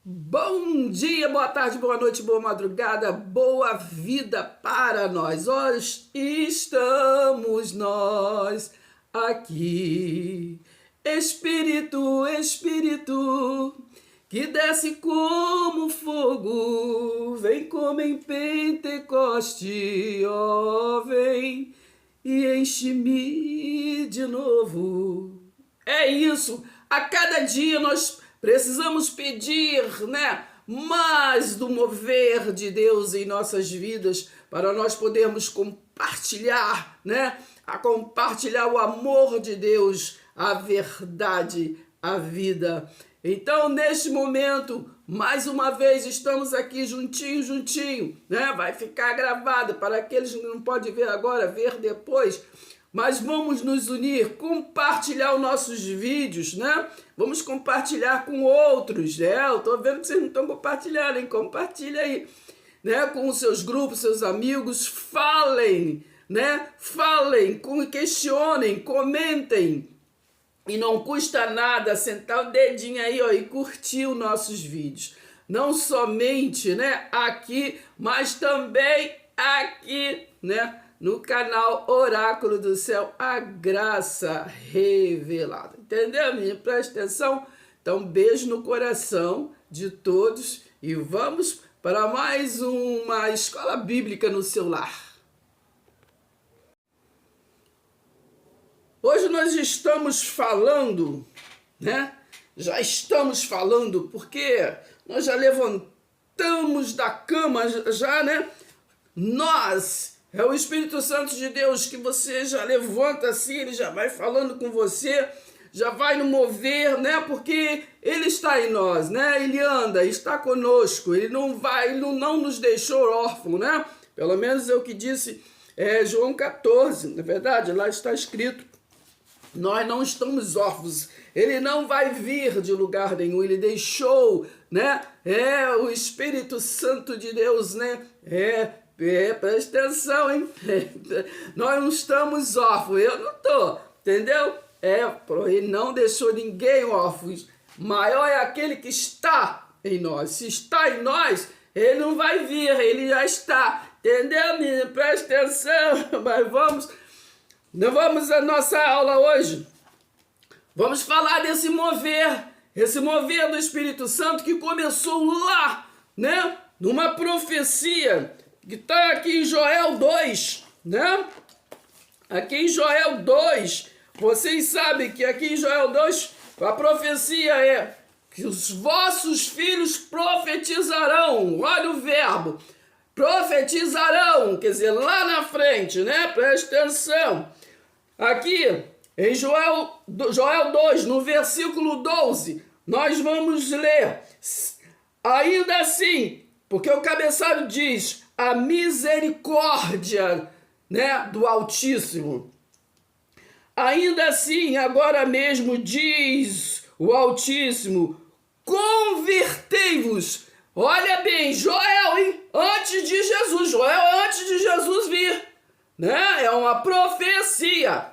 Bom dia, boa tarde, boa noite, boa madrugada, boa vida para nós. Hoje estamos nós aqui. Espírito, Espírito, que desce como fogo, vem como em Pentecoste, ó, vem e enche-me de novo. É isso, a cada dia nós precisamos pedir, né, mais do mover de Deus em nossas vidas para nós podermos compartilhar, né, a compartilhar o amor de Deus, a verdade, a vida. Então, neste momento, mais uma vez, estamos aqui juntinho, né? Vai ficar gravado para aqueles que não podem ver agora, ver depois. Mas vamos nos unir, compartilhar os nossos vídeos, né? Vamos compartilhar com outros, né? Eu tô vendo que vocês não estão compartilhando, hein? Compartilha aí, né? Com os seus grupos, seus amigos, falem, né? Falem, questionem, comentem. E não custa nada sentar o dedinho aí, ó, e curtir os nossos vídeos. Não somente, né, aqui, mas também aqui, né, no canal Oráculo do Céu, a graça revelada. Entendeu, menina? Presta atenção. Então, beijo no coração de todos e vamos para mais uma escola bíblica no seu lar. Hoje nós estamos falando, né? Já estamos falando porque nós já levantamos da cama, já, né? Nós, é o Espírito Santo de Deus que você já levanta assim, ele já vai falando com você, já vai no mover, né? Porque ele está em nós, né? Ele anda, está conosco, ele não vai, ele não nos deixou órfãos, né? Pelo menos é o que disse João 14, na verdade, lá está escrito. Nós não estamos órfãos, ele não vai vir de lugar nenhum, ele deixou, né? O Espírito Santo de Deus, né? Presta atenção, hein? Nós não estamos órfãos, eu não tô, entendeu? Ele não deixou ninguém órfãos, maior é aquele que está em nós. Se está em nós, ele não vai vir, ele já está, entendeu, menina? Presta atenção, mas vamos à nossa aula hoje. Vamos falar desse mover, esse mover do Espírito Santo que começou lá, né? Numa profecia que está aqui em Joel 2, né? Aqui em Joel 2, vocês sabem que aqui em Joel 2, a profecia é que os vossos filhos profetizarão. Olha o verbo, profetizarão, quer dizer, lá na frente, né? Presta atenção. Aqui, em Joel 2, no versículo 12, nós vamos ler, ainda assim, porque o cabeçalho diz, a misericórdia, né, do Altíssimo. Ainda assim, agora mesmo diz o Altíssimo, convertei-vos. Olha bem, Joel, hein? Antes de Jesus, Joel antes de Jesus vir, né? É uma profecia.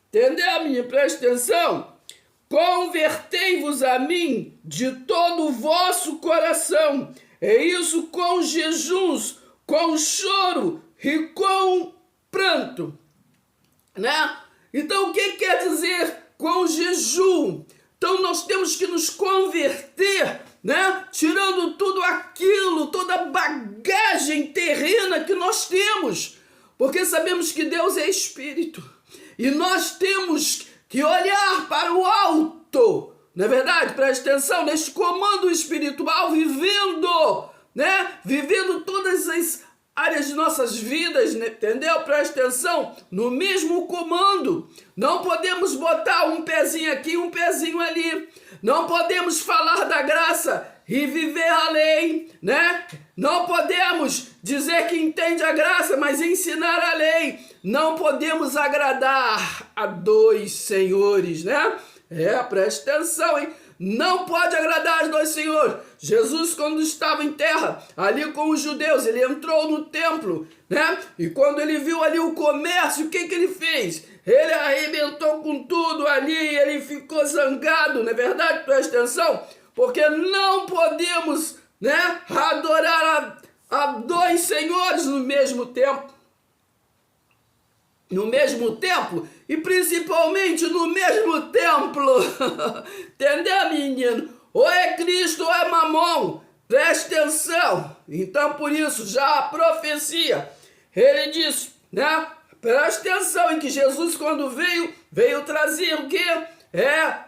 Entendeu, menino? Presta atenção. Convertei-vos a mim de todo o vosso coração. É isso com jejuns, com choro e com pranto, né? Então, o que quer dizer com jejum? Então, nós temos que nos converter, né? Tirando tudo aquilo, toda a bagagem terrena que nós temos. Porque sabemos que Deus é Espírito. E nós temos que olhar para o alto. Não é verdade? Preste atenção neste comando espiritual, vivendo, né? Vivendo todas as áreas de nossas vidas, né? Entendeu? Preste atenção no mesmo comando. Não podemos botar um pezinho aqui, um pezinho ali. Não podemos falar da graça e viver a lei, né? Não podemos dizer que entende a graça, mas ensinar a lei. Não podemos agradar a dois senhores, né? Preste atenção, hein? Não pode agradar aos dois senhores. Jesus, quando estava em terra, ali com os judeus, ele entrou no templo, né? E quando ele viu ali o comércio, o que ele fez? Ele arrebentou com tudo ali, ele ficou zangado, não é verdade? Presta atenção. porque não podemos, né, adorar a dois senhores no mesmo tempo. No mesmo tempo e principalmente no mesmo templo. Entendeu, menino? Ou é Cristo ou é Mamon. Preste atenção. Então, por isso, já a profecia, ele diz, né? Preste atenção em que Jesus, quando veio trazer o quê?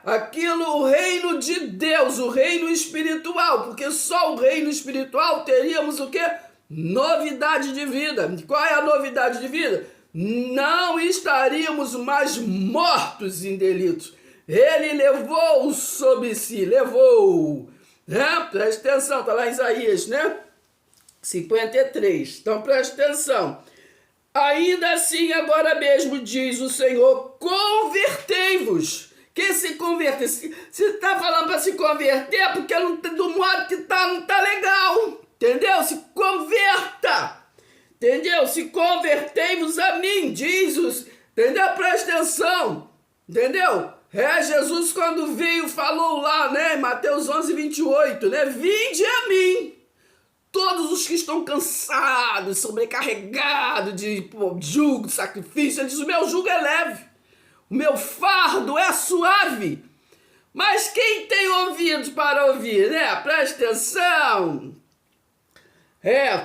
Aquilo, o reino de Deus, o reino espiritual, porque só o reino espiritual teríamos o quê? Novidade de vida. Qual é a novidade de vida? Não estaríamos mais mortos em delitos. Ele levou sobre si, levou, né? Preste atenção, está lá em Isaías, né? 53. Então preste atenção. Ainda assim, agora mesmo, diz o Senhor, convertei-vos. Que se converter? Se está falando para se converter, é porque não, do modo que está, não está legal. Entendeu? Se converta. Entendeu? Se convertei-vos a mim, diz os... Entendeu? Presta atenção. Entendeu? Jesus quando veio, falou lá, né? Em Mateus 11, 28, né? Vinde a mim. Todos os que estão cansados, sobrecarregados de jugo, de sacrifício, ele diz, o meu jugo é leve, o meu fardo é suave. Mas quem tem ouvidos para ouvir, né? Preste atenção.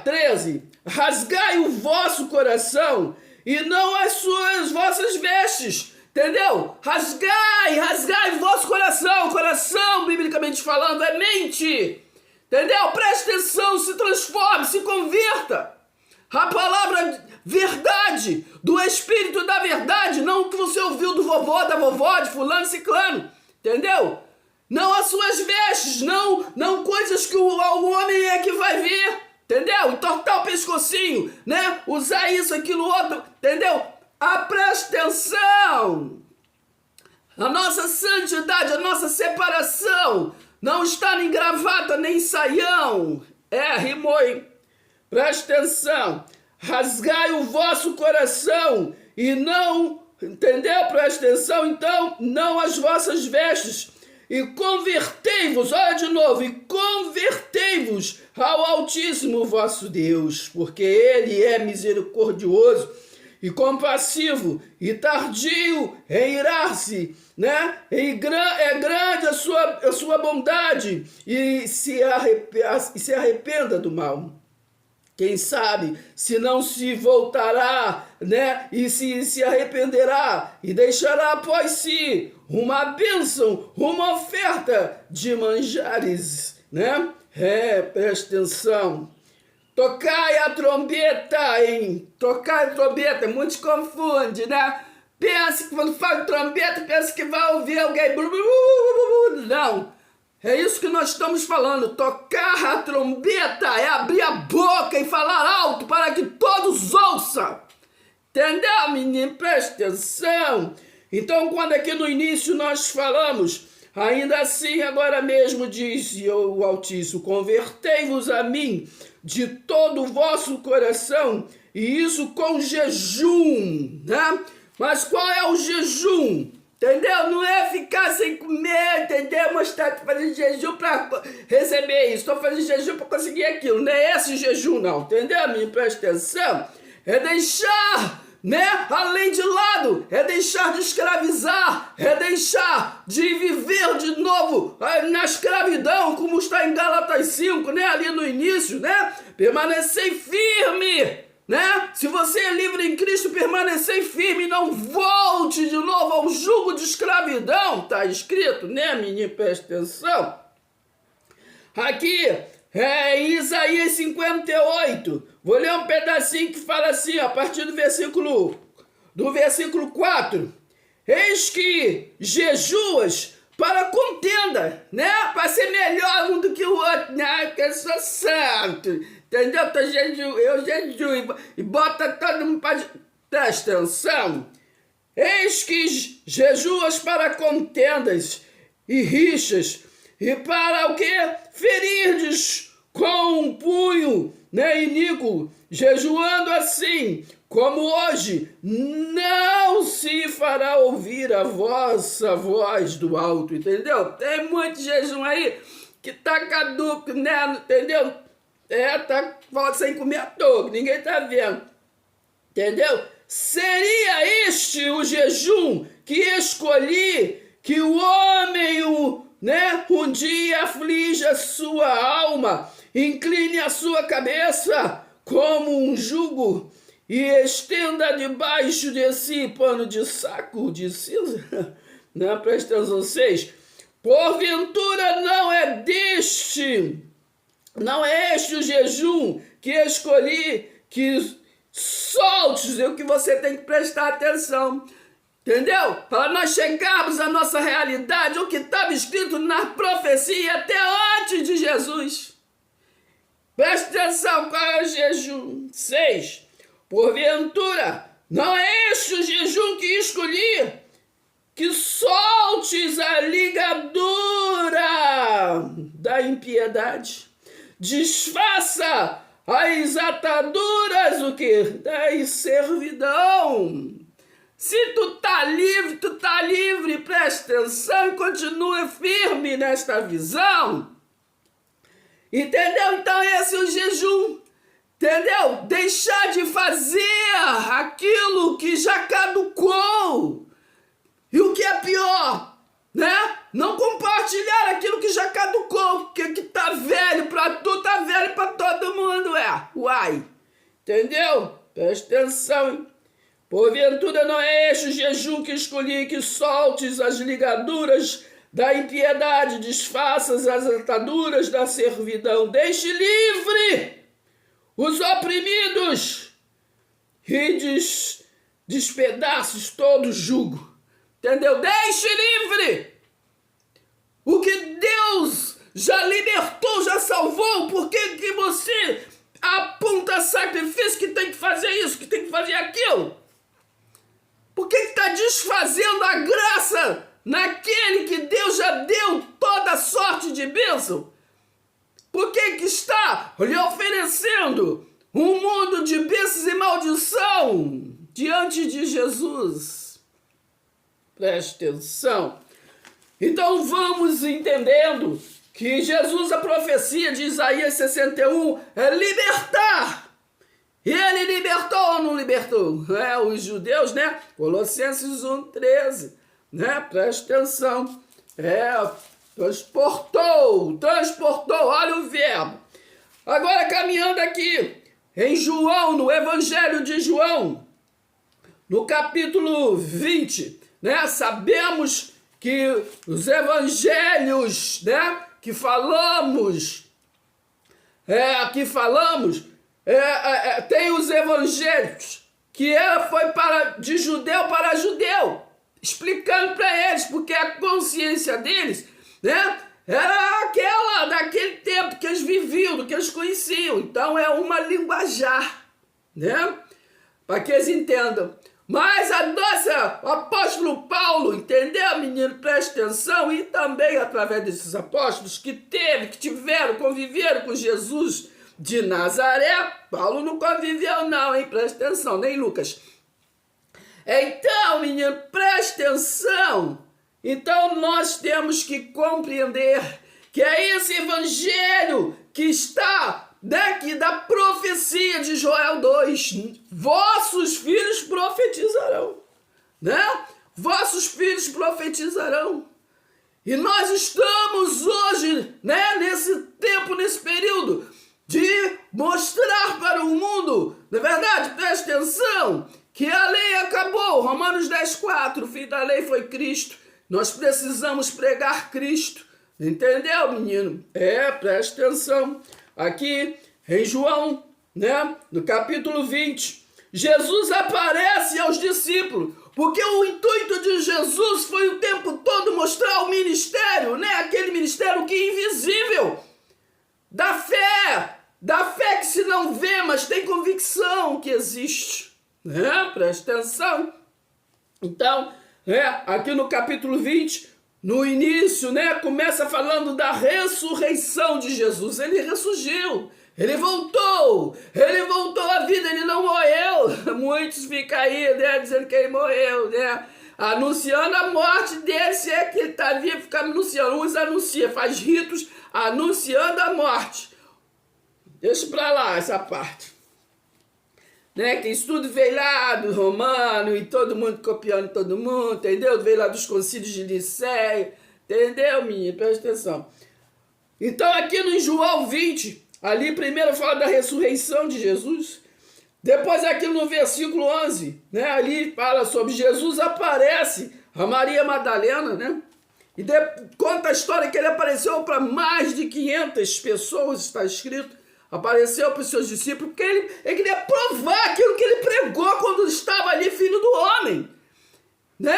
13. Rasgai o vosso coração e não as vossas vestes. Entendeu? Rasgai o vosso coração. Coração, biblicamente falando, é mente. Entendeu? Preste atenção, se transforme, se converta. A palavra verdade, do Espírito da verdade, não o que você ouviu do vovô, da vovó, de fulano e ciclano. Entendeu? Não as suas vestes, não coisas que o homem é que vai ver. Entendeu? Entortar o pescocinho, né? Usar isso, aquilo, outro. Entendeu? Preste atenção. A nossa santidade, a nossa separação não está em gravata nem em saião. Rimou, hein? Preste atenção. Rasgai o vosso coração e não, entendeu? Preste atenção, então, não as vossas vestes. E convertei-vos, olha de novo, e convertei-vos ao Altíssimo vosso Deus, porque Ele é misericordioso e compassivo e tardio em irar-se, né? É grande a sua bondade e se arrependa do mal. Quem sabe se não se voltará, né? E se arrependerá e deixará após si uma bênção, uma oferta de manjares, né? Presta atenção. Tocai a trombeta, hein? Tocai a trombeta, muitos confundem, né? Pensa que quando fala trombeta, pensa que vai ouvir alguém. Não. É isso que nós estamos falando. Tocar a trombeta é abrir a boca e falar alto para que todos ouçam. Entendeu, menino? Presta atenção. Então, quando aqui no início nós falamos, ainda assim, agora mesmo, diz o Altíssimo, convertei-vos a mim de todo o vosso coração, e isso com jejum, né? Mas qual é o jejum? Entendeu? Não é ficar sem comer, entendeu? Mostrar que fazer jejum para receber isso. Estou fazendo jejum para conseguir aquilo. Não é esse jejum, não. Entendeu? Me presta atenção. É deixar, né? Além de lado. É deixar de escravizar. É deixar de viver de novo na escravidão, como está em Gálatas 5, né? Ali no início, né? Permanecer firme. Né? Se você é livre em Cristo, permanecer firme, não volte de novo ao jugo de escravidão, tá escrito, né, menino? Presta atenção. Aqui, em Isaías 58, vou ler um pedacinho que fala assim, ó, a partir do versículo 4. Eis que jejuas para contenda, né? Para ser melhor um do que o outro, né? Porque eu sou santo. Entendeu? Eu jejuo e bota todo mundo para... Presta atenção. Eis que jejuas para contendas e rixas, e para o quê? Ferirdes com um punho, né, iníquo, jejuando assim, como hoje, não se fará ouvir a vossa voz do alto, entendeu? Tem muito jejum aí que tá caduco, né? Entendeu? Tá sem comer à toa, ninguém tá vendo. Entendeu? Seria este o jejum que escolhi, que o homem, um dia aflige a sua alma, incline a sua cabeça como um jugo e estenda debaixo de si pano de saco de cinza? Não, presta atenção, 6. Porventura não é este o jejum que escolhi, que soltes, é o que você tem que prestar atenção, entendeu? Para nós chegarmos à nossa realidade, o que estava escrito na profecia até antes de Jesus. Presta atenção, qual é o jejum? 6. Porventura, não é este o jejum que escolhi, que soltes a ligadura da impiedade, desfaça as ataduras, o que? Da servidão. Se tu tá livre, presta atenção e continua firme nesta visão. Entendeu? Então esse é o jejum. Entendeu? Deixar de fazer aquilo que já caducou. E o que é pior, né? Não compartilhar aquilo que já caducou, porque que tá velho pra tu, tá velho pra todo mundo, Uai, entendeu? Presta atenção, hein? Porventura não é este o jejum que escolhi, que soltes as ligaduras da impiedade, desfaças as ataduras da servidão, deixe livre os oprimidos e despedaços todo o jugo. Entendeu? Deixe livre o que Deus já libertou, já salvou. Por que você aponta sacrifício, que tem que fazer isso, que tem que fazer aquilo? Por que está desfazendo a graça naquele que Deus já deu toda sorte de bênção? Por que está lhe oferecendo um mundo de bênçãos e maldição diante de Jesus? Preste atenção. Então vamos entendendo que Jesus, a profecia de Isaías 61, é libertar. E ele libertou ou não libertou? Os judeus, né? Colossenses 1,13, né? Preste atenção. Transportou, olha o verbo. Agora caminhando aqui, em João, no Evangelho de João, no capítulo 20, né? Sabemos que os evangelhos, né? Que falamos, tem os evangelhos que foi de judeu para judeu, explicando para eles, porque a consciência deles, né? Era aquela daquele tempo que eles viviam, do que eles conheciam. Então é uma linguajar, né? Para que eles entendam. Mas o apóstolo Paulo, entendeu, menino? Presta atenção. E também através desses apóstolos que conviveram com Jesus de Nazaré. Paulo não conviveu não, hein? Presta atenção, nem Lucas. Então, menino, presta atenção. Então nós temos que compreender que é esse evangelho que está daqui da profecia de Joel 2, vossos filhos profetizarão, né? Vossos filhos profetizarão. E nós estamos hoje, né, nesse tempo, nesse período, de mostrar para o mundo, na verdade, preste atenção, que a lei acabou. Romanos 10,4, o fim da lei foi Cristo. Nós precisamos pregar Cristo. Entendeu, menino? Preste atenção. Aqui em João, né, no capítulo 20, Jesus aparece aos discípulos, porque o intuito de Jesus foi o tempo todo mostrar o ministério, né, aquele ministério que é invisível, da fé que se não vê, mas tem convicção que existe, né? Presta atenção. Então, aqui no capítulo 20, no início, né, começa falando da ressurreição de Jesus. Ele ressurgiu, ele voltou à vida, ele não morreu. Muitos ficam aí, né, dizendo que ele morreu, né? anunciando a morte dele, se é que ele está vivo, fica anunciando. Uns anuncia, faz ritos anunciando a morte. Deixa para lá essa parte. Né? Que isso tudo veio lá do Romano e todo mundo copiando todo mundo, entendeu? Veio lá dos concílios de Nicéia, entendeu, menino? Presta atenção. Então aqui no João 20, ali primeiro fala da ressurreição de Jesus, depois aqui no versículo 11, né? Ali fala sobre Jesus aparece a Maria Madalena, né? E conta a história que ele apareceu para mais de 500 pessoas, está escrito. Apareceu para os seus discípulos, porque ele queria provar aquilo que ele pregou quando estava ali, filho do homem. Né?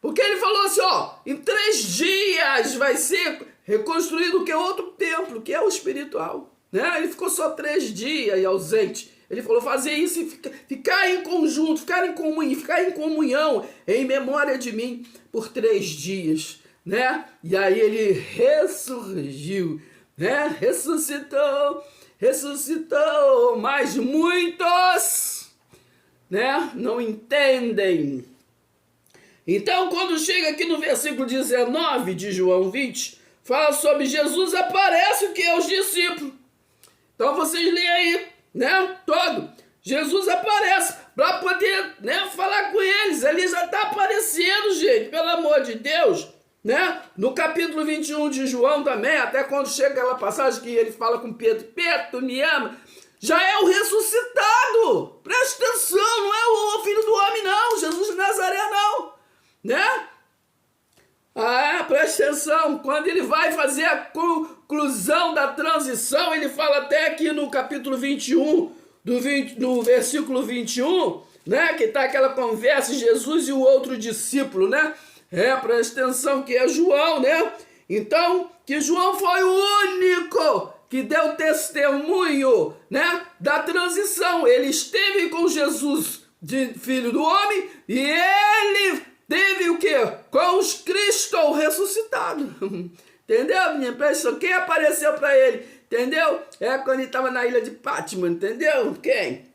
Porque ele falou assim, ó, em 3 dias vai ser reconstruído o que é outro templo, que é o espiritual. Né? Ele ficou só 3 dias ausente. Ele falou, fazer isso e ficar em conjunto, ficar em comunhão, em memória de mim, por 3 dias. Né? E aí ele ressurgiu, né? Ressuscitou, mas muitos, né, não entendem. Então, quando chega aqui no versículo 19 de João 20, fala sobre Jesus aparece o que é os discípulos. Então, vocês leem aí, né, todo. Jesus aparece para poder, né, falar com eles. Ele já está aparecendo, gente, pelo amor de Deus. Né? No capítulo 21 de João também, até quando chega aquela passagem que ele fala com Pedro, Pedro, tu me ama, já é o ressuscitado. Presta atenção, não é o filho do homem não, Jesus de Nazaré não, né? Presta atenção, quando ele vai fazer a conclusão da transição, ele fala até aqui no capítulo 21, no versículo 21, né? Que está aquela conversa de Jesus e o outro discípulo, né? Presta atenção que é João, né? Então, que João foi o único que deu testemunho, né, da transição. Ele esteve com Jesus, de filho do homem, e ele teve o quê? Com os Cristo ressuscitado. Entendeu, minha pessoa? Quem apareceu para ele? Entendeu? Quando ele estava na ilha de Patmos, entendeu? Quem?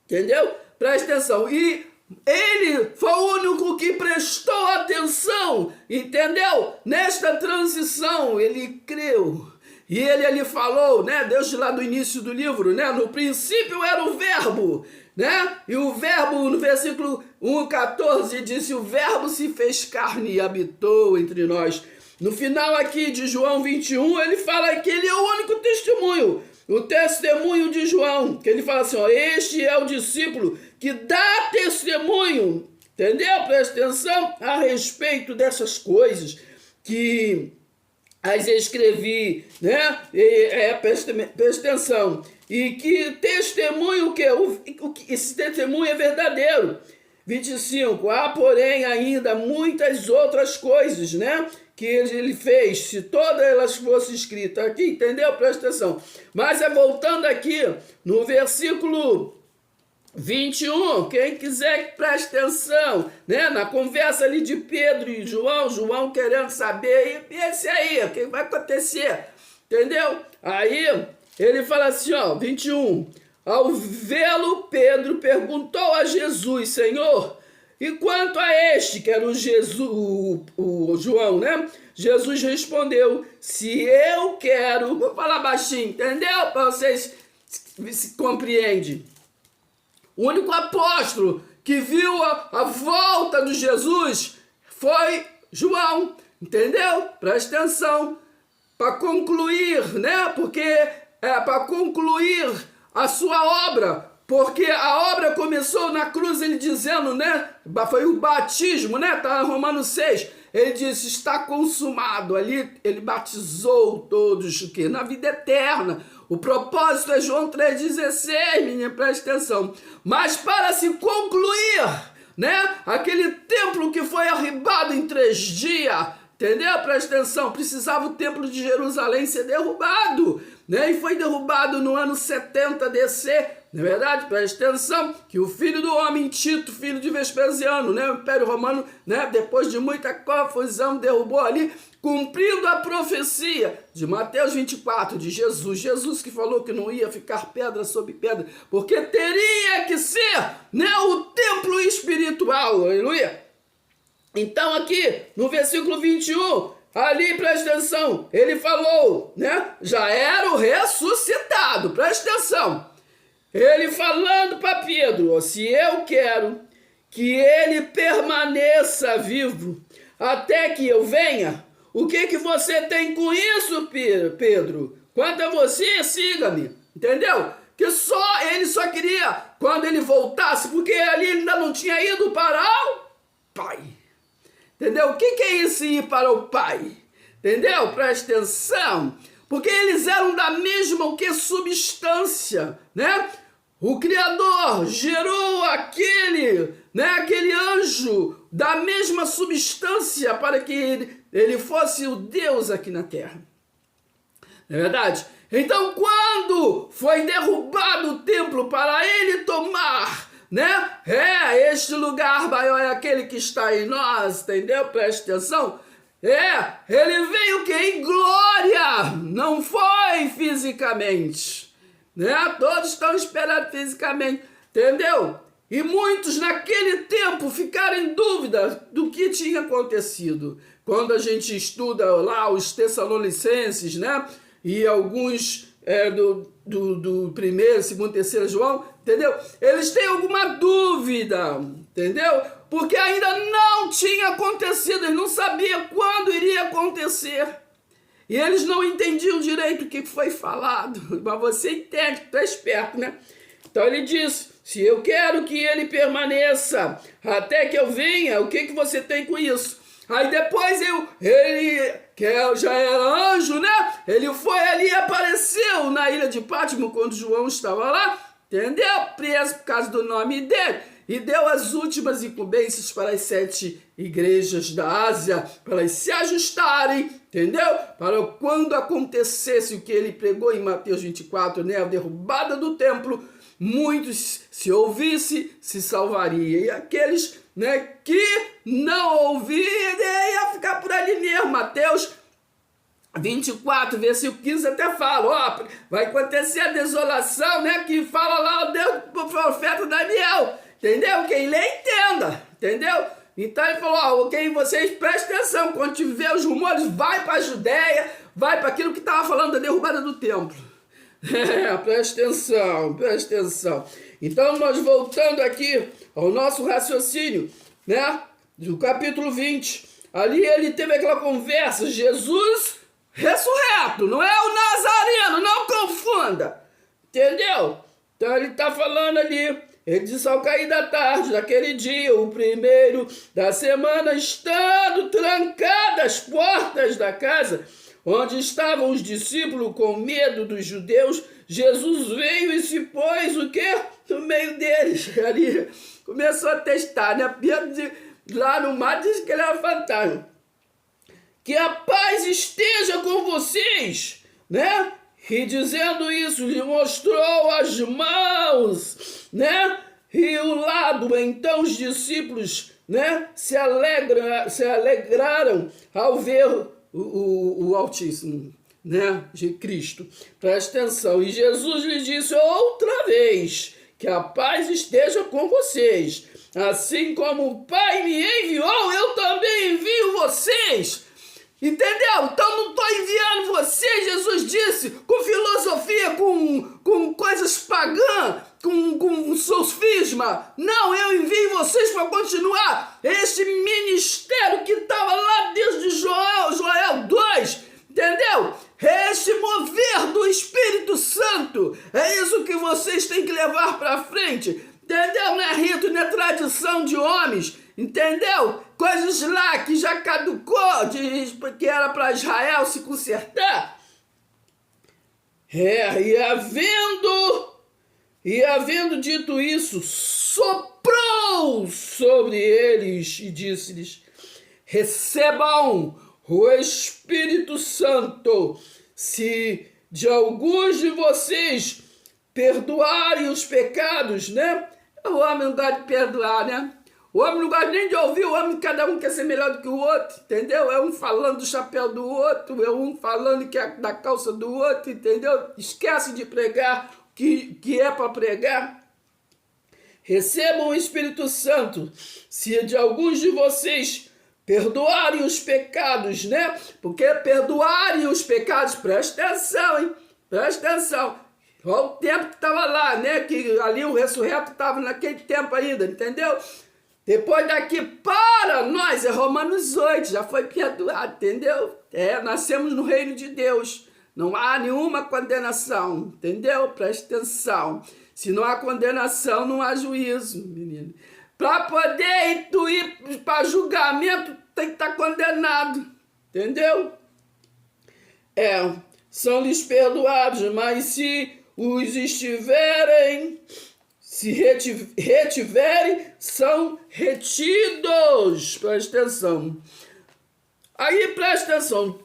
Entendeu? Presta atenção. E ele foi o único que prestou atenção, entendeu? Nesta transição, ele creu. E ele ali falou, né? Desde lá do início do livro, né? No princípio era o verbo, né? E o verbo, no versículo 1:14, disse, o verbo se fez carne e habitou entre nós. No final aqui de João 21, ele fala que ele é o único testemunho. O testemunho de João, que ele fala assim, ó, este é o discípulo que dá testemunho, entendeu? Presta atenção a respeito dessas coisas que as escrevi, né? Presta atenção. E que testemunho esse testemunho é verdadeiro. 25, há porém ainda muitas outras coisas, né? Que ele fez, se todas elas fossem escritas aqui, entendeu? Presta atenção. Mas voltando aqui, no versículo 21, quem quiser que preste atenção, né? Na conversa ali de Pedro e João querendo saber, e esse aí, o que vai acontecer? Entendeu? Aí, ele fala assim, ó, 21, ao vê-lo, Pedro perguntou a Jesus, Senhor, e quanto a este, que era o João, né? Jesus respondeu, se eu quero... Vou falar baixinho, entendeu? Para vocês se compreendem. O único apóstolo que viu a volta de Jesus foi João, entendeu? Presta atenção. Para concluir, né? Porque para concluir a sua obra... Porque a obra começou na cruz, ele dizendo, né? Foi o batismo, né? Está em Romanos 6. Ele disse, está consumado. Ali ele batizou todos o quê? Na vida eterna. O propósito é João 3,16, menina, presta atenção. Mas para se concluir, né? Aquele templo que foi arribado em 3 dias, entendeu? Presta atenção, precisava o templo de Jerusalém ser derrubado, né? E foi derrubado no ano 70 DC. Não é verdade? Preste atenção que o filho do homem, Tito, filho de Vespasiano, né? O Império Romano, né? Depois de muita confusão, derrubou ali, cumprindo a profecia de Mateus 24, de Jesus. Jesus que falou que não ia ficar pedra sobre pedra, porque teria que ser, né? O templo espiritual, aleluia. Então aqui, no versículo 21, ali, presta atenção, ele falou, né? Já era o ressuscitado, presta atenção. Ele falando para Pedro, se eu quero que ele permaneça vivo até que eu venha, o que você tem com isso, Pedro? Quanto a você, siga-me, entendeu? Que ele só queria, quando ele voltasse, porque ali ele ainda não tinha ido para o Pai. Entendeu? O que é isso ir para o Pai? Entendeu? Presta atenção. Porque eles eram da mesma substância, né? O Criador gerou aquele anjo da mesma substância para que ele fosse o Deus aqui na terra. Não é verdade? Então, quando foi derrubado o templo para ele tomar, né? Este lugar maior é aquele que está em nós, entendeu? Preste atenção. Ele veio que em glória, não foi fisicamente, né? Todos estão esperando fisicamente, entendeu? E muitos naquele tempo ficaram em dúvida do que tinha acontecido. Quando a gente estuda lá os Tessalonicenses, né? E alguns do primeiro, segundo, terceiro João, entendeu? Eles têm alguma dúvida, entendeu? Porque ainda não tinha acontecido, eles não sabiam quando iria acontecer. E eles não entendiam direito o que foi falado. Mas você entende, tu é esperto, né? Então ele disse, se eu quero que ele permaneça até que eu venha, o que você tem com isso? Aí depois ele, que já era anjo, né? Ele foi ali e apareceu na ilha de Pátimo, quando João estava lá, entendeu? Preso por causa do nome dele. E deu as últimas incumbências para as 7 igrejas da Ásia, para elas se ajustarem, entendeu? Para quando acontecesse o que ele pregou em Mateus 24, né? A derrubada do templo, muitos, se ouvisse, se salvaria. E aqueles, né, que não ouviram, ia ficar por ali mesmo. Mateus 24, versículo 15 até fala, ó, vai acontecer a desolação, né, que fala lá o Deus do profeta Daniel, entendeu? Quem lê, entenda, entendeu? Então ele falou, ó, quem vocês prestem atenção, quando tiver os rumores, vai para a Judéia, vai para aquilo que estava falando da derrubada do templo. Presta atenção, presta atenção. Então nós voltando aqui ao nosso raciocínio, né, do capítulo 20, ali ele teve aquela conversa, Jesus ressurreto, não é o Nazareno, não confunda, entendeu? Então ele está falando ali, ele disse ao cair da tarde, daquele dia, o primeiro da semana, estando trancadas as portas da casa, onde estavam os discípulos com medo dos judeus, Jesus veio e se pôs o quê? No meio deles, ali, começou a testar, né? Pedro lá no mar disse que ele era fantasma. Que a paz esteja com vocês, né? E dizendo isso, lhe mostrou as mãos, né? E o lado. Então os discípulos, né, se alegraram ao ver o Altíssimo, né, de Cristo. Presta atenção. E Jesus lhe disse outra vez, que a paz esteja com vocês. Assim como o Pai me enviou, eu também envio vocês. Entendeu? Então não estou enviando vocês, Jesus disse, com filosofia, com coisas pagãs, com sofisma. Não, eu envio vocês para continuar este ministério que estava lá desde Joel 2, entendeu? Este mover do Espírito Santo, é isso que vocês têm que levar para frente, entendeu? Não é rito, não é tradição de homens, entendeu? Coisas lá que já caducou, que era para Israel se consertar. E havendo dito isso, soprou sobre eles e disse-lhes, recebam o Espírito Santo, se de alguns de vocês perdoarem os pecados, né? O homem não gosta de perdoar, né? O homem não gosta nem de ouvir, o homem, cada um quer ser melhor do que o outro, entendeu? É um falando do chapéu do outro, é um falando que é da calça do outro, entendeu? Esquece de pregar que é para pregar. Recebam o Espírito Santo, se de alguns de vocês perdoarem os pecados, né? Porque perdoarem os pecados, presta atenção, hein? Presta atenção. Olha o tempo que estava lá, né? Que ali o ressurreto estava naquele tempo ainda, entendeu? Depois daqui para nós, é Romanos 8, já foi perdoado, entendeu? Nascemos no reino de Deus. Não há nenhuma condenação, entendeu? Presta atenção. Se não há condenação, não há juízo, menino. Para poder ir para julgamento, tem que estar condenado, entendeu? São-lhes perdoados, mas se os estiverem, se retiverem, são retidos. Presta atenção. Aí, presta atenção.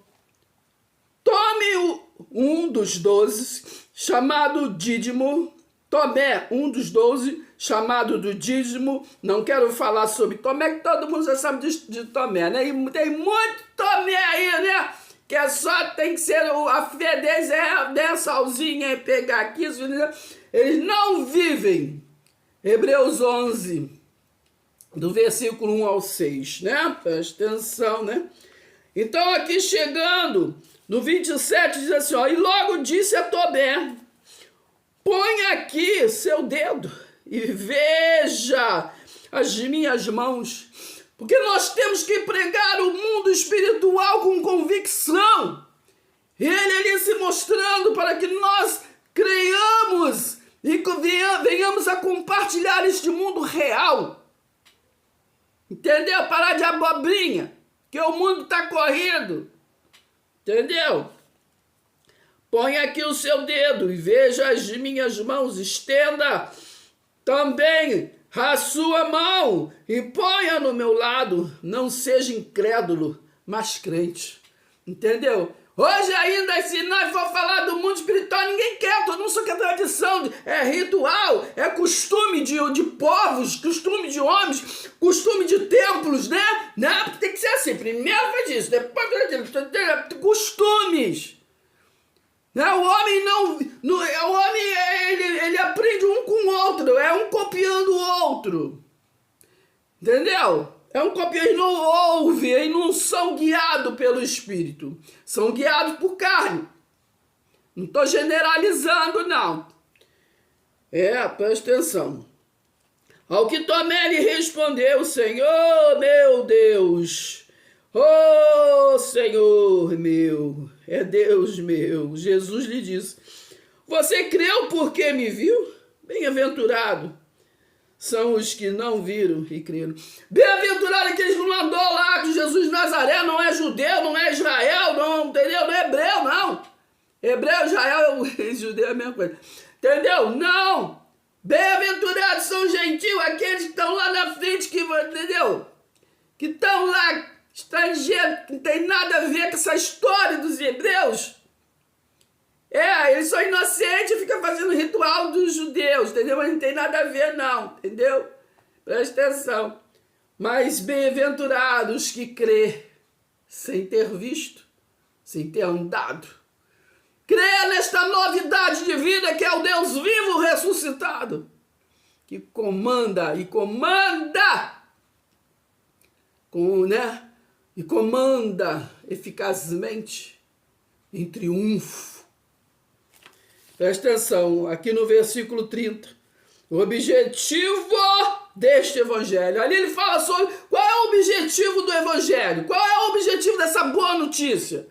Tome um dos 12, chamado Dídimo. Tomé, um dos 12, chamado do Dídimo. Não quero falar sobre Tomé, que todo mundo já sabe de Tomé, né? E tem muito Tomé aí, né? Que só tem que ser, a fé deles salzinha e pegar aqui. Eles não vivem. Hebreus 11, do versículo 1 ao 6, né? Presta atenção, né? Então, aqui chegando, no 27, diz assim, ó, e logo disse a Tomé, põe aqui seu dedo e veja as minhas mãos, porque nós temos que pregar o mundo espiritual com convicção. Ele ali se mostrando para que nós creiamos e venhamos a compartilhar este mundo real. Entendeu? Parar de abobrinha, que o mundo está correndo. Entendeu? Põe aqui o seu dedo e veja as minhas mãos. Estenda também a sua mão e ponha no meu lado. Não seja incrédulo, mas crente. Entendeu? Hoje ainda, se nós for falar do mundo espiritual, ninguém quer, todo mundo só quer tradição, é ritual, é costume de povos, costume de homens, costume de templos, né? Porque tem que ser assim, primeiro faz isso, depois costumes. O homem ele aprende um com o outro, é um copiando o outro. Entendeu? É um copiando, eles não ouvem, eles não são guiados pelo Espírito. São guiados por carne. Não estou generalizando, não. Presta atenção. Ao que Tomé lhe respondeu, Senhor meu Deus, ó Senhor meu, é Deus meu. Jesus lhe disse, você creu porque me viu? Bem-aventurado são os que não viram e creram. Bem-aventurado aqueles que não andou lá, que Jesus de Nazaré não é judeu, não é Israel, não, entendeu? Não é hebreu, não. Hebreu, Israel e judeu é a mesma coisa. Entendeu? Não. Bem-aventurados são os gentios, aqueles que estão lá na frente, que, entendeu? Que estão lá, estrangeiros, que não tem nada a ver com essa história dos hebreus. Eles são inocentes e ficam fazendo ritual dos judeus, entendeu? Mas não tem nada a ver, não, entendeu? Presta atenção. Mas bem-aventurados que crê sem ter visto, sem ter andado. Crê nesta novidade de vida que é o Deus vivo ressuscitado, que comanda e comanda, e comanda eficazmente em triunfo. Presta atenção, aqui no versículo 30, o objetivo deste evangelho. Ali ele fala sobre qual é o objetivo do evangelho, qual é o objetivo dessa boa notícia.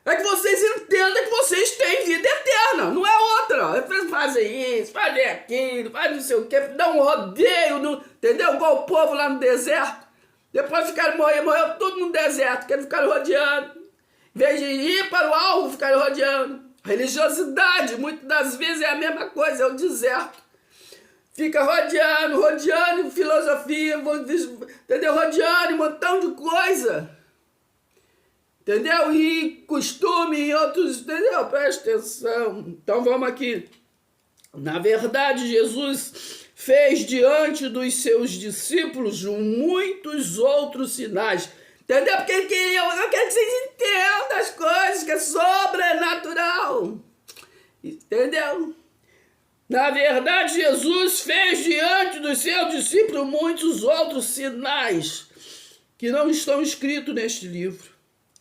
É que vocês entendam que vocês têm vida eterna, não é outra. Eles fazem isso, fazem aquilo, fazem não sei o quê, dão um rodeio, entendeu? Igual o povo lá no deserto. Depois ficaram morreu tudo no deserto, que eles ficaram rodeando. Em vez de ir para o alvo, ficaram rodeando. Religiosidade, muitas das vezes é a mesma coisa, é o deserto. Fica rodeando filosofia, entendeu? Rodeando um montão de coisa. Entendeu? E costume e outros, entendeu? Presta atenção. Então vamos aqui. Na verdade, Jesus fez diante dos seus discípulos muitos outros sinais. Entendeu? Porque ele queria, eu quero que vocês entendam as coisas, que é sobrenatural. Entendeu? Na verdade, Jesus fez diante dos seus discípulos muitos outros sinais que não estão escritos neste livro.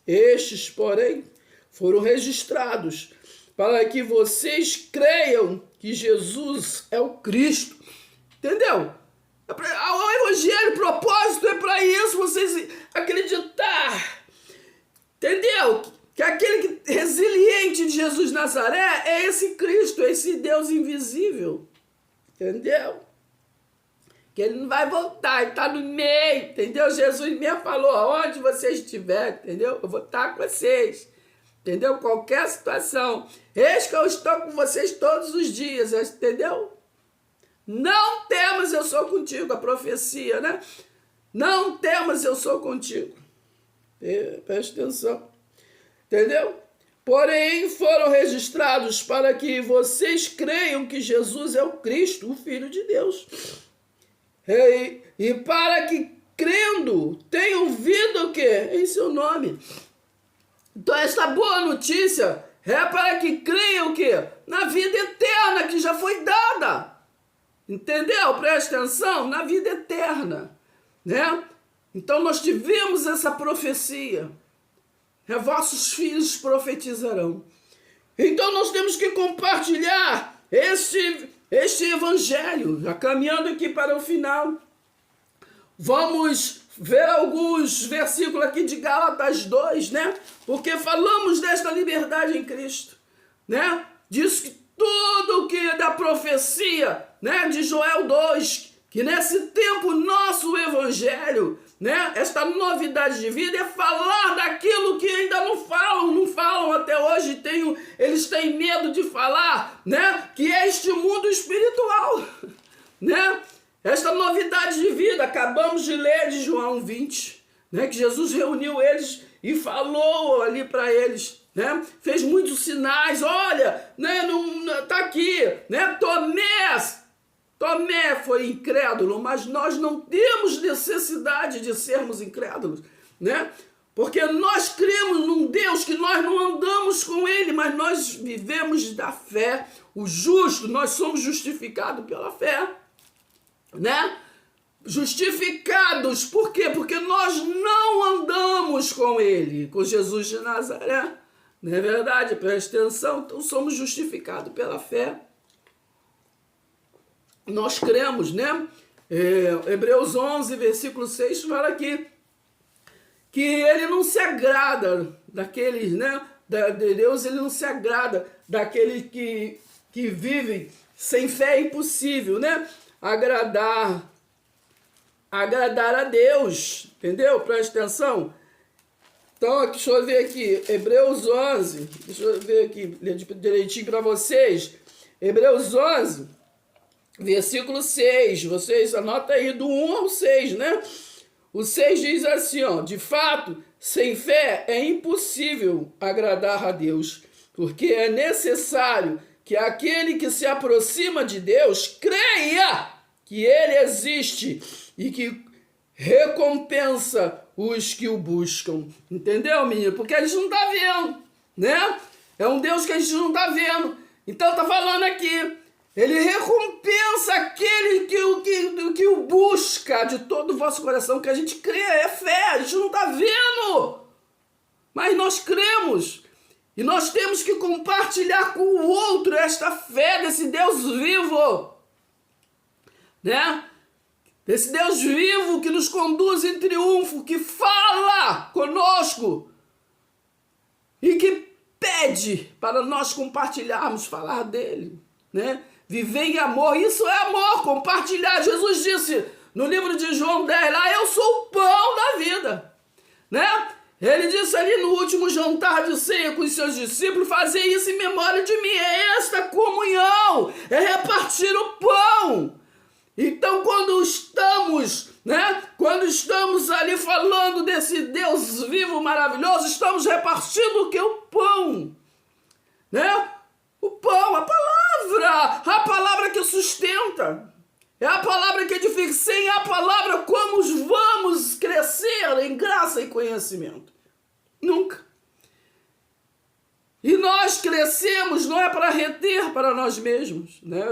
Estes, porém, foram registrados para que vocês creiam que Jesus é o Cristo. Entendeu? O evangelho, o propósito é para isso, vocês acreditar. Entendeu? Que aquele resiliente de Jesus de Nazaré é esse Cristo, esse Deus invisível. Entendeu? Que ele não vai voltar, ele está no meio, entendeu? Jesus mesmo falou, aonde vocês estiverem, entendeu? Eu vou estar com vocês, entendeu? Qualquer situação. Eis que eu estou com vocês todos os dias, entendeu? Não temas, eu sou contigo, a profecia, né? Não temas, eu sou contigo. Preste atenção, entendeu? Porém, foram registrados para que vocês creiam que Jesus é o Cristo, o Filho de Deus. E para que, crendo, tenham vida o quê? Em seu nome. Então, esta boa notícia é para que creiam o quê? Na vida eterna que já foi dada. Entendeu? Presta atenção, na vida eterna, né? Então nós tivemos essa profecia. Vossos filhos profetizarão. Então nós temos que compartilhar este evangelho. Já caminhando aqui para o final. Vamos ver alguns versículos aqui de Gálatas 2, né? Porque falamos desta liberdade em Cristo, né? Diz que tudo que é da profecia, né, de Joel 2, que nesse tempo nosso evangelho, né, esta novidade de vida é falar daquilo que ainda não falam até hoje, eles têm medo de falar, né, que é este mundo espiritual, né, esta novidade de vida. Acabamos de ler de João 20, né, que Jesus reuniu eles e falou ali para eles, né? Fez muitos sinais, olha, né, tá aqui, né? Tomé foi incrédulo, mas nós não temos necessidade de sermos incrédulos, né? Porque nós cremos num Deus que nós não andamos com ele, mas nós vivemos da fé. O justo, nós somos justificados pela fé, né? Justificados, por quê? Porque nós não andamos com ele, com Jesus de Nazaré. Não é verdade? Preste atenção. Então somos justificados pela fé. Nós cremos, né? Hebreus 11, versículo 6 fala aqui que ele não se agrada daqueles, né? Deus, ele não se agrada daqueles que vivem sem fé. É impossível, né? Agradar a Deus, entendeu? Preste atenção. Então, deixa eu ver aqui, Hebreus 11, deixa eu ver aqui, ler direitinho para vocês. Hebreus 11, versículo 6, vocês anotam aí do 1 ao 6, né? O 6 diz assim, ó, de fato, sem fé é impossível agradar a Deus, porque é necessário que aquele que se aproxima de Deus creia que ele existe e que recompensa os que o buscam. Entendeu, menino? Porque a gente não está vendo, né? É um Deus que a gente não está vendo. Então está falando aqui, ele recompensa aquele que o busca de todo o vosso coração, que a gente crê, é fé, a gente não está vendo, mas nós cremos. E nós temos que compartilhar com o outro esta fé desse Deus vivo, né? Desse Deus vivo que nos conduz em triunfo, que fala conosco e que pede para nós compartilharmos, falar dele, né? Viver em amor, isso é amor, compartilhar. Jesus disse no livro de João 10, lá, eu sou o pão da vida, né? Ele disse ali no último jantar de ceia com os seus discípulos, fazer isso em memória de mim, é esta comunhão, é repartir o pão. Então, quando estamos, né? Quando estamos ali falando desse Deus vivo, maravilhoso, estamos repartindo o que? O pão, né? O pão, a palavra que sustenta, é a palavra que edifica. Sem a palavra, como vamos crescer em graça e conhecimento? Nunca. E nós crescemos não é para reter para nós mesmos, né?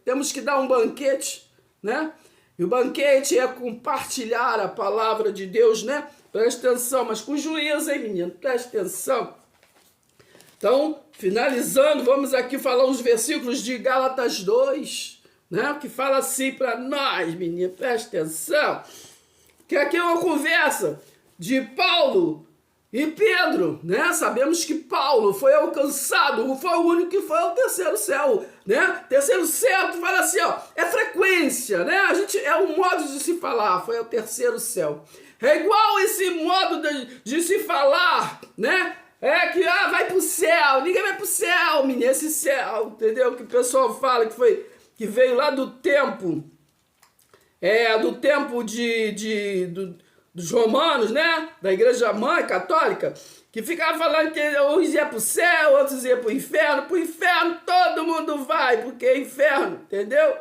Temos que dar um banquete, né? E o banquete é compartilhar a palavra de Deus, né? Presta atenção, mas com juízo, hein, menino? Presta atenção. Então, finalizando, vamos aqui falar os versículos de Gálatas 2, né? Que fala assim para nós, menino, presta atenção. Que aqui é uma conversa de Paulo e Pedro, né? Sabemos que Paulo foi alcançado, foi o único que foi ao terceiro céu, né? Terceiro céu, tu fala assim, ó, é frequência, né? É um modo de se falar, foi ao terceiro céu. É igual esse modo de se falar, né? É que, vai pro céu, ninguém vai pro céu, menino, esse céu, entendeu? Que o pessoal fala que veio lá do tempo, dos romanos, né? Da igreja mãe católica, que ficava falando que uns iam pro céu, outros iam pro inferno todo mundo vai, porque é inferno, entendeu?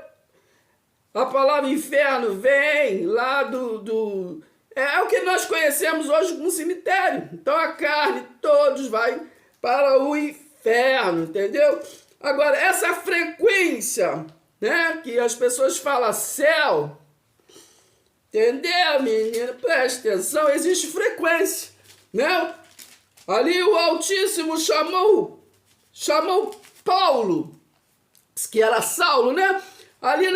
A palavra inferno vem lá é o que nós conhecemos hoje como cemitério. Então a carne, todos vai para o inferno, entendeu? Agora, essa frequência, né, que as pessoas falam céu, entendeu, menino? Presta atenção, existe frequência, né? Ali o Altíssimo chamou Paulo, que era Saulo, né? Ali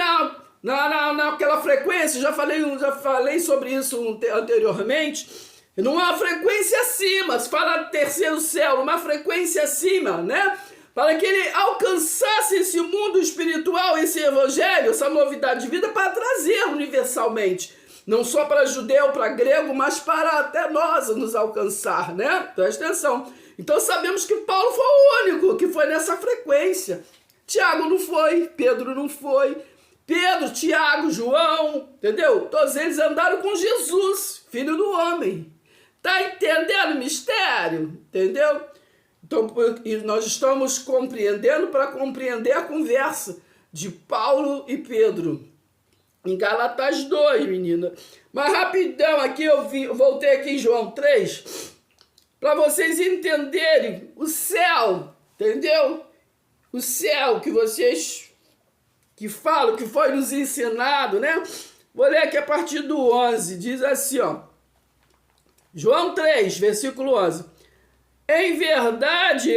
naquela frequência, já falei sobre isso anteriormente, numa frequência acima, se fala terceiro céu, uma frequência acima, né? Para que ele alcançasse esse mundo espiritual, esse evangelho, essa novidade de vida, para trazer universalmente. Não só para judeu, para grego, mas para até nós nos alcançar, né? Presta atenção. Então sabemos que Paulo foi o único que foi nessa frequência. Tiago não foi, Pedro não foi. Pedro, Tiago, João, entendeu? Todos eles andaram com Jesus, filho do homem. Tá entendendo o mistério? Entendeu? Então, nós estamos compreendendo para compreender a conversa de Paulo e Pedro. Em Gálatas 2, menina. Mas rapidão, aqui eu voltei aqui em João 3, para vocês entenderem o céu, entendeu? O céu que vocês que falam, que foi nos ensinado, né? Vou ler aqui a partir do 11, diz assim, ó. João 3, versículo 11. Em verdade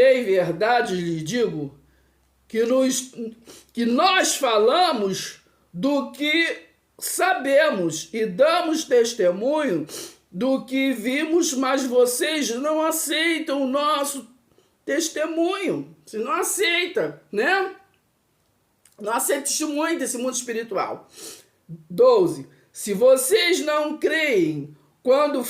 lhe digo, que nós falamos do que sabemos e damos testemunho do que vimos, mas vocês não aceitam o nosso testemunho. Você não aceita, né? Não aceita testemunho desse mundo espiritual. 12. Se vocês não creem quando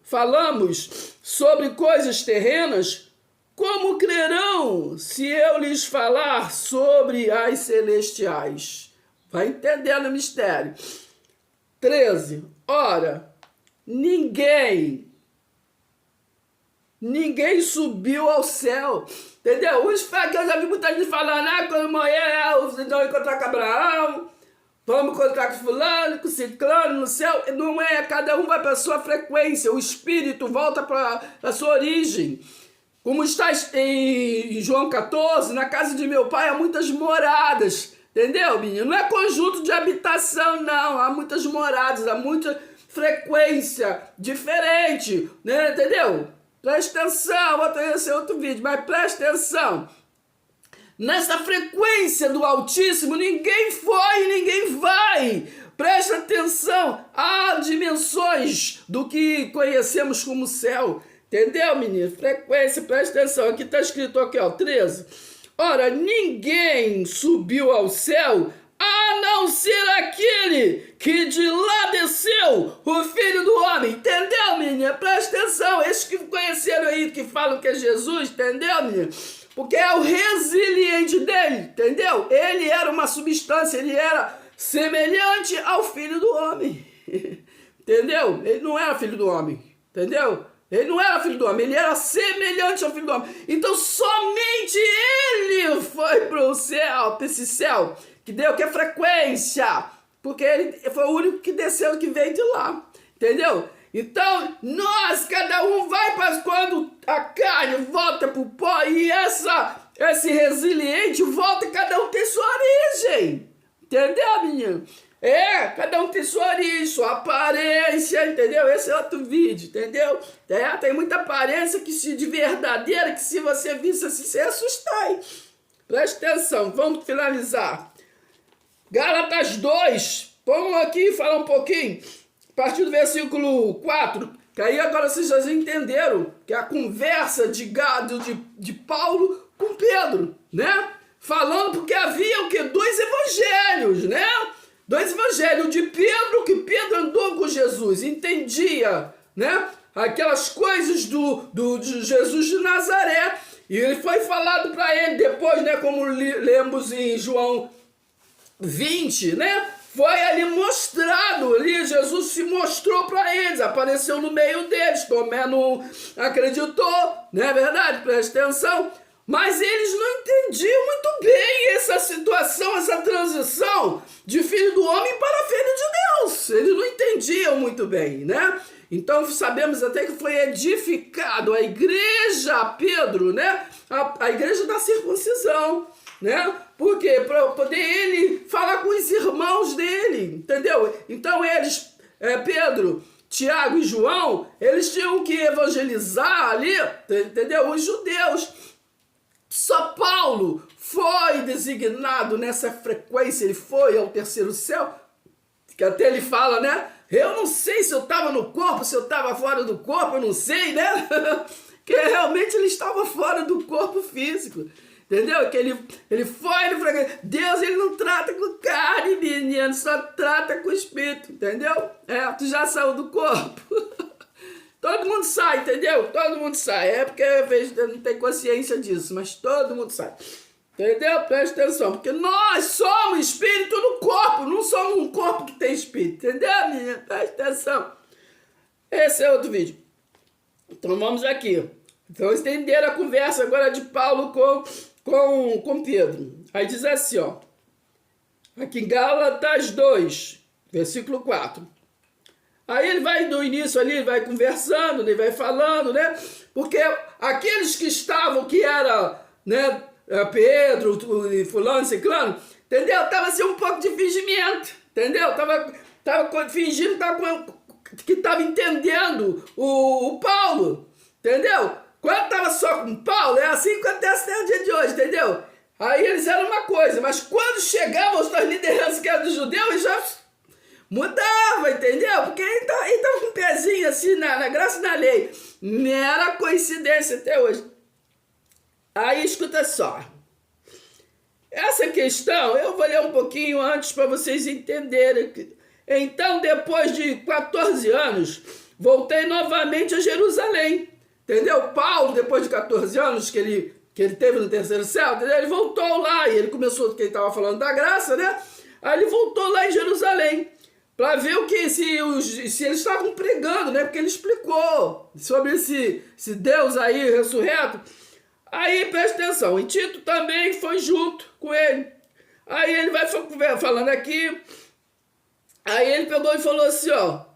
falamos sobre coisas terrenas, como crerão se eu lhes falar sobre as celestiais? Vai entendendo o mistério. 13. Ora, ninguém subiu ao céu. Entendeu? Eu já vi muita gente falando, quando morrer, vocês vão encontrar com Abraão, vamos encontrar com fulano, com ciclano no céu. Não é, cada um vai para a sua frequência, o espírito volta para a sua origem. Como está em João 14, na casa de meu pai há muitas moradas. Entendeu, menino? Não é conjunto de habitação, não. Há muitas moradas, há muita frequência diferente, né? Entendeu? Presta atenção, vou ter esse outro vídeo, mas presta atenção. Nessa frequência do Altíssimo, ninguém foi e ninguém vai. Presta atenção, há dimensões do que conhecemos como céu. Entendeu, menino? Frequência, presta atenção. Aqui está escrito aqui, ó, 13. Ora, ninguém subiu ao céu a não ser aquele que de lá desceu, o Filho do Homem. Entendeu, menina? Presta atenção. Esses que conheceram aí, que falam que é Jesus, entendeu, menina? Porque é o resiliente dele, entendeu? Ele era uma substância, ele era semelhante ao Filho do Homem. Entendeu? Ele não era filho do homem, entendeu? Ele não era filho do homem, ele era semelhante ao filho do homem. Então somente ele foi para o céu, para esse céu, que deu que é frequência, porque ele foi o único que desceu, que veio de lá, entendeu? Então nós, cada um vai para quando a carne volta para o pó e esse resiliente volta, cada um tem sua origem, entendeu, menino? Cada um tem sua origem, sua aparência, entendeu? Esse é outro vídeo, entendeu? Tem muita aparência de verdadeira, que se você visse assim, você ia assustar, hein? Presta atenção, vamos finalizar. Gálatas 2, vamos aqui falar um pouquinho, a partir do versículo 4, que aí agora vocês já entenderam, que é a conversa de Paulo com Pedro, né? Falando porque havia o quê? Dois evangelhos, né? Dois evangelhos de Pedro, que Pedro andou com Jesus, entendia, né? Aquelas coisas de Jesus de Nazaré. E ele foi falado para ele depois, né? Como lemos em João 20, né? Foi ali mostrado, ali Jesus se mostrou para eles, apareceu no meio deles. Tomé não acreditou, não é verdade? Presta atenção. Mas eles não entendiam muito bem essa situação, essa transição de filho do homem para filho de Deus. Eles não entendiam muito bem, né? Então sabemos até que foi edificado a igreja, Pedro, né? A igreja da circuncisão, né? Por quê? Para poder ele falar com os irmãos dele, entendeu? Então eles, Pedro, Tiago e João, eles tinham que evangelizar ali, entendeu? Os judeus. Só Paulo foi designado nessa frequência, ele foi ao terceiro céu, que até ele fala, né? Eu não sei se eu estava no corpo, se eu estava fora do corpo, eu não sei, né? Que realmente ele estava fora do corpo físico, entendeu? Que ele foi, Deus ele não trata com carne, menino, só trata com espírito, entendeu? Tu já saiu do corpo. Todo mundo sai, entendeu? Todo mundo sai. É porque às vezes não tem consciência disso, mas todo mundo sai. Entendeu? Presta atenção. Porque nós somos espírito no corpo, não somos um corpo que tem espírito. Entendeu, menina? Presta atenção. Esse é outro vídeo. Então vamos aqui. Então entenderam a conversa agora de Paulo com Pedro. Aí diz assim, ó. Aqui em Gálatas 2, versículo 4. Aí ele vai do início ali, ele vai conversando, ele vai falando, né? Porque aqueles que estavam, que era, né, Pedro, fulano, ciclano, entendeu? Tava assim um pouco de fingimento, entendeu? Tava fingindo que tava entendendo o Paulo, entendeu? Quando tava só com Paulo, é assim que acontece até o dia de hoje, entendeu? Aí eles eram uma coisa, mas quando chegavam as lideranças que eram dos judeus, eles já mudava, entendeu? Porque ele tava com um pezinho assim na graça e na lei. Mera coincidência até hoje. Aí escuta só. Essa questão eu vou ler um pouquinho antes para vocês entenderem. Então, depois de 14 anos, voltei novamente a Jerusalém. Entendeu? Paulo, depois de 14 anos que ele teve no terceiro céu, entendeu? Ele voltou lá e ele começou, que ele estava falando da graça, né? Aí ele voltou lá em Jerusalém. Para ver o que se eles estavam pregando, né? Porque ele explicou sobre esse Deus aí ressurreto. Aí presta atenção, e Tito também foi junto com ele. Aí ele vai falando aqui. Aí ele pegou e falou assim, ó.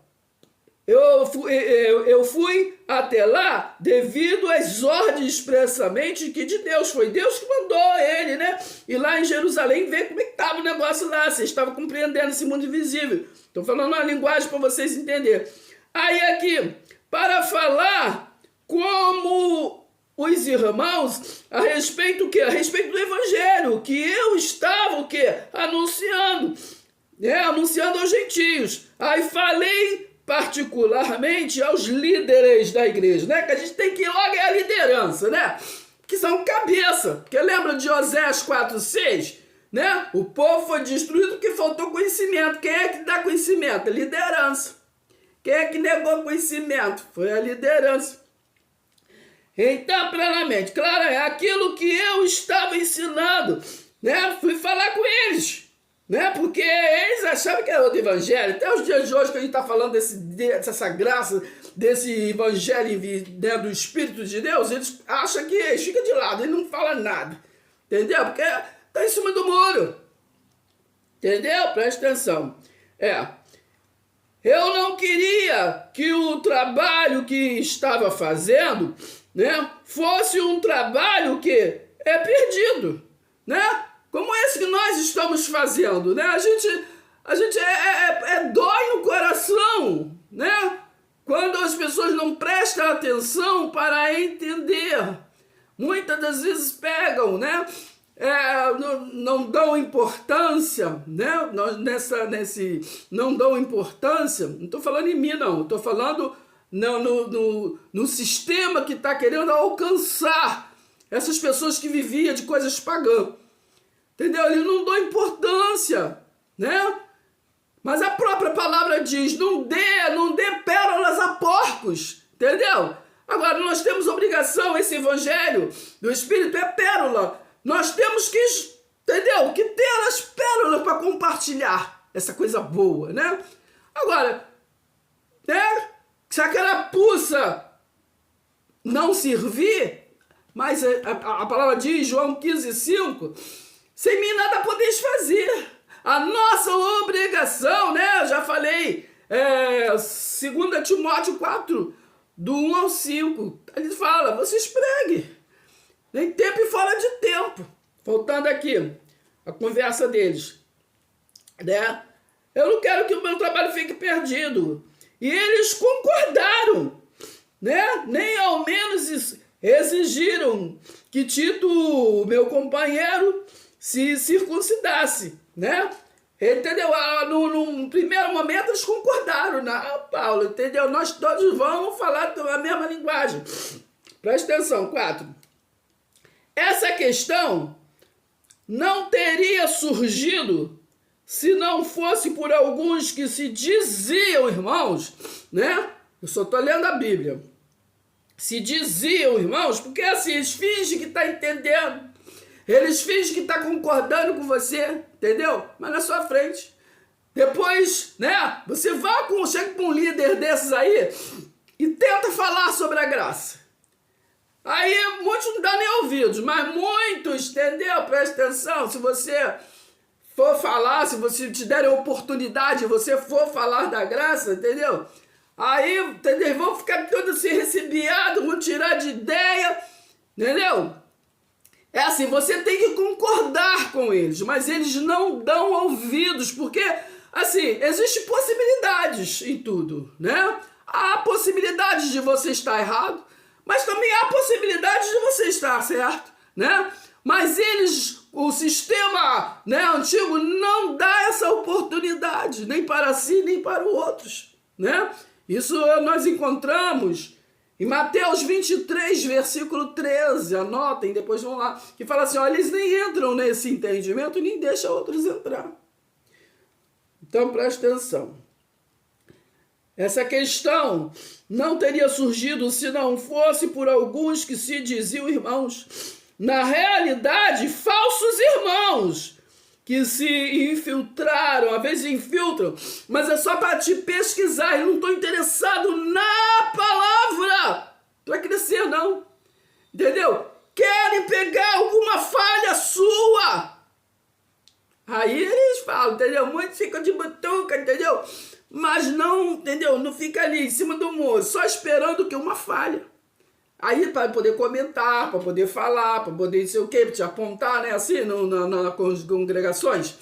Eu fui até lá devido às ordens expressamente que de Deus. Foi Deus que mandou ele, né? E lá em Jerusalém ver como é que estava o negócio lá. Vocês estavam compreendendo esse mundo invisível. Estou falando uma linguagem para vocês entenderem. Aí aqui, para falar como os irmãos a respeito do quê? A respeito do evangelho, que eu estava o quê? Anunciando, né? Anunciando aos gentios. Aí falei particularmente aos líderes da igreja, né? Que a gente tem que ir logo a liderança, né? Que são cabeça. Porque lembra de Oséias 4:6? Né? O povo foi destruído porque faltou conhecimento. Quem é que dá conhecimento? A liderança. Quem é que negou conhecimento? Foi a liderança. Então, plenamente, claro, é aquilo que eu estava ensinando, né? Fui falar com eles, né? Porque eles achavam que era outro evangelho. Até os dias de hoje que a gente está falando dessa graça, desse evangelho, né, do Espírito de Deus, eles acham que eles ficam de lado, eles não falam nada. Entendeu? Porque está em cima do muro. Entendeu? Presta atenção. Eu não queria que o trabalho que estava fazendo, né, fosse um trabalho que é perdido, né? Como esse que nós estamos fazendo, né? A gente a gente dói no coração, né? Quando as pessoas não prestam atenção para entender. Muitas das vezes pegam, né? Não dão importância, né? Não dão importância. Não estou falando em mim, não. Estou falando no sistema que está querendo alcançar essas pessoas que viviam de coisas pagãs. Entendeu? Eles não dão importância, né? Mas a própria palavra diz, não dê pérolas a porcos, entendeu? Agora, nós temos obrigação, esse evangelho do Espírito é pérola. Nós temos que, entendeu? Que ter as pérolas para compartilhar essa coisa boa, né? Agora, né? Se a carapuça não servir, mas a palavra diz, João 15:5, sem mim nada podeis fazer. A nossa obrigação, né? Eu já falei, 2 Timóteo 4, do 1 ao 5. Ele fala, vocês preguem, em tempo e fora de tempo. Voltando aqui, a conversa deles, né? Eu não quero que o meu trabalho fique perdido. E eles concordaram, né? Nem ao menos exigiram que Tito, meu companheiro, se circuncidasse, né? Entendeu? No primeiro momento eles concordaram, né? Paulo, entendeu? Nós todos vamos falar a mesma linguagem. Presta atenção, 4. Essa questão não teria surgido se não fosse por alguns que se diziam irmãos, né? Eu só estou lendo a Bíblia. Se diziam irmãos, porque assim, eles fingem que estão entendendo. Eles fingem que estão concordando com você, entendeu? Mas na sua frente. Depois, né? Você chega com um líder desses aí e tenta falar sobre a graça. Aí muitos não dão nem ouvidos, mas muitos, entendeu? Presta atenção, se você for falar, se você te der a oportunidade, você for falar da graça, entendeu? Aí, entendeu? Vão ficar todos assim recebiados, vão tirar de ideia, entendeu? É assim, você tem que concordar com eles, mas eles não dão ouvidos, porque, assim, existem possibilidades em tudo, né? Há possibilidades de você estar errado, mas também há possibilidades de você estar certo, né? Mas o sistema, né, antigo não dá essa oportunidade, nem para si, nem para os outros, né? Isso nós encontramos em Mateus 23, versículo 13, anotem, depois vão lá, que fala assim, ó, eles nem entram nesse entendimento, nem deixam outros entrar. Então, presta atenção. Essa questão não teria surgido se não fosse por alguns que se diziam irmãos. Na realidade, falsos irmãos que se infiltraram, às vezes infiltram, mas é só para te pesquisar, eu não estou interessado na palavra, tu vai crescer não, entendeu? Querem pegar alguma falha sua, aí eles falam, entendeu? Muitos ficam de butuca, entendeu? Mas não, entendeu? Não fica ali em cima do muro, só esperando que uma falha. Aí para poder comentar, para poder falar, para poder não sei o quê, para te apontar, né, assim, nas congregações.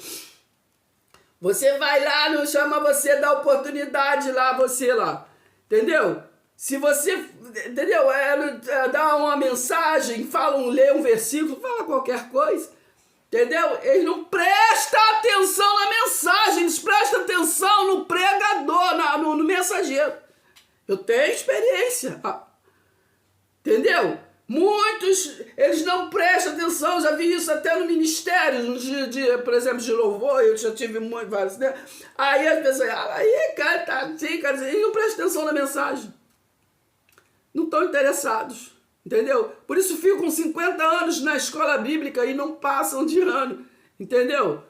Você vai lá, não chama você, dá oportunidade lá, você lá, entendeu? Se você, entendeu, dá uma mensagem, lê um versículo, fala qualquer coisa, entendeu? Eles não prestam atenção na mensagem, eles prestam atenção no pregador, no mensageiro. Eu tenho experiência. Entendeu? Muitos, eles não prestam atenção, já vi isso até no ministério, por exemplo, de louvor, eu já tive vários, né? Aí as pessoas, cara, tá assim, cara, eles não prestam atenção na mensagem. Não estão interessados, entendeu? Por isso ficam 50 anos na escola bíblica e não passam de ano, entendeu?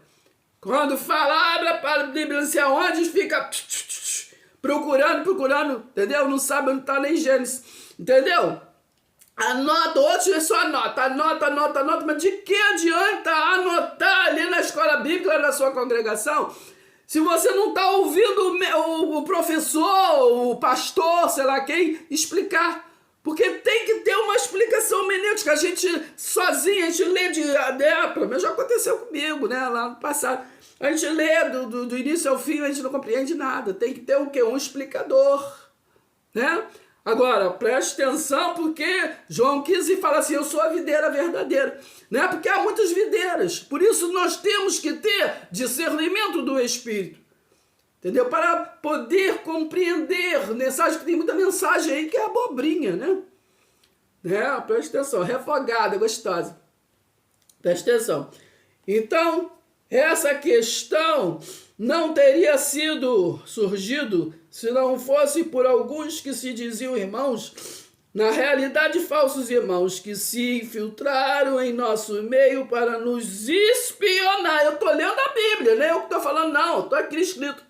Quando fala, abre para a Bíblia, não sei aonde, fica procurando, entendeu? Não sabe onde está nem Gênesis, entendeu? Anota, outros só anota, mas de que adianta anotar ali na escola bíblica, na sua congregação, se você não está ouvindo o professor, o pastor, sei lá quem, explicar? Porque tem que ter uma explicação hermenêutica. A gente, sozinho, a gente lê pelo menos já aconteceu comigo, né, lá no passado. A gente lê do início ao fim, a gente não compreende nada. Tem que ter o quê? Um explicador, né? Agora, preste atenção, porque João 15 fala assim, eu sou a videira verdadeira, né? Porque há muitas videiras. Por isso nós temos que ter discernimento do Espírito, entendeu? Para poder compreender mensagem, que tem muita mensagem aí que é abobrinha, né? Preste atenção, refogada, gostosa. Preste atenção. Então, essa questão não teria surgido se não fosse por alguns que se diziam irmãos, na realidade falsos irmãos, que se infiltraram em nosso meio para nos espionar. Eu estou lendo a Bíblia, não é eu que estou falando, não, estou aqui escrito.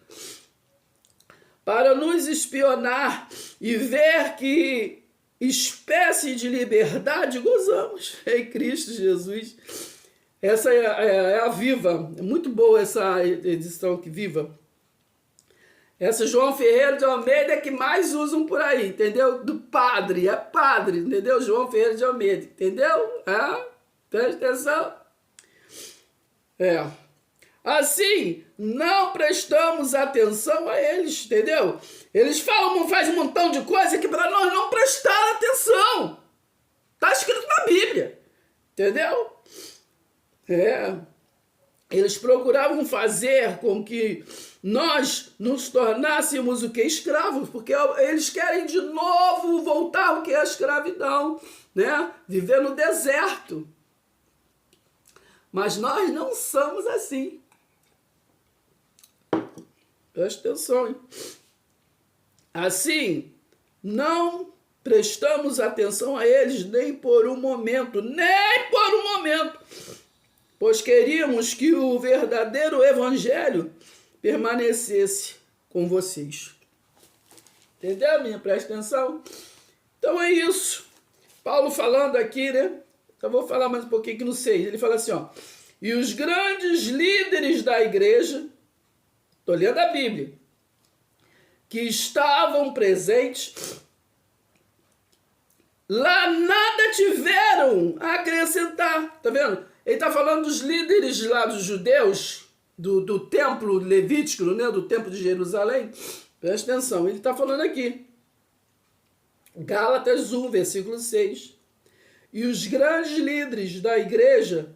Para nos espionar e ver que espécie de liberdade gozamos em Cristo Jesus. Essa é a Viva, é muito boa essa edição aqui, Viva. Essa João Ferreira de Almeida é que mais usam por aí, entendeu? Do padre, é padre, entendeu? João Ferreira de Almeida, entendeu? Presta atenção. Assim, não prestamos atenção a eles, entendeu? Eles fazem um montão de coisa que para nós não prestar atenção. Está escrito na Bíblia, entendeu? Eles procuravam fazer com que nós nos tornássemos o que? Escravos, porque eles querem de novo voltar ao que é a escravidão, né? Viver no deserto. Mas nós não somos assim. Presta atenção, hein? Assim, não prestamos atenção a eles nem por um momento, pois queríamos que o verdadeiro evangelho permanecesse com vocês. Entendeu, minha? Presta atenção. Então é isso. Paulo falando aqui, né? Então vou falar mais um pouquinho aqui no 6. Ele fala assim, ó. E os grandes líderes da igreja, estou lendo a Bíblia, que estavam presentes, lá nada tiveram a acrescentar. Tá vendo? Ele está falando dos líderes lá dos judeus, do templo levítico, né? Do templo de Jerusalém. Presta atenção, ele está falando aqui. Gálatas 1, versículo 6. E os grandes líderes da igreja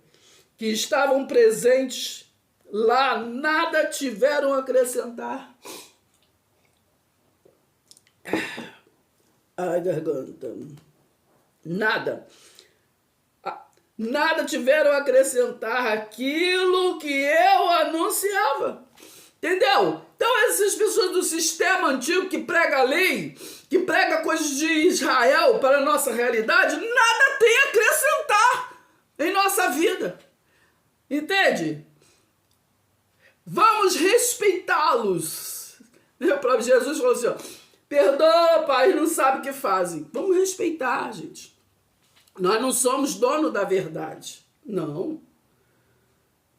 que estavam presentes lá nada tiveram a acrescentar. Ai, garganta. Nada tiveram a acrescentar aquilo que eu anunciava. Entendeu? Então essas pessoas do sistema antigo que prega a lei, que prega coisas de Israel para a nossa realidade, nada tem a acrescentar em nossa vida. Entende? Vamos respeitá-los. O próprio Jesus falou assim, ó, perdoa, Pai, não sabe o que fazem. Vamos respeitar, gente. Nós não somos dono da verdade, não.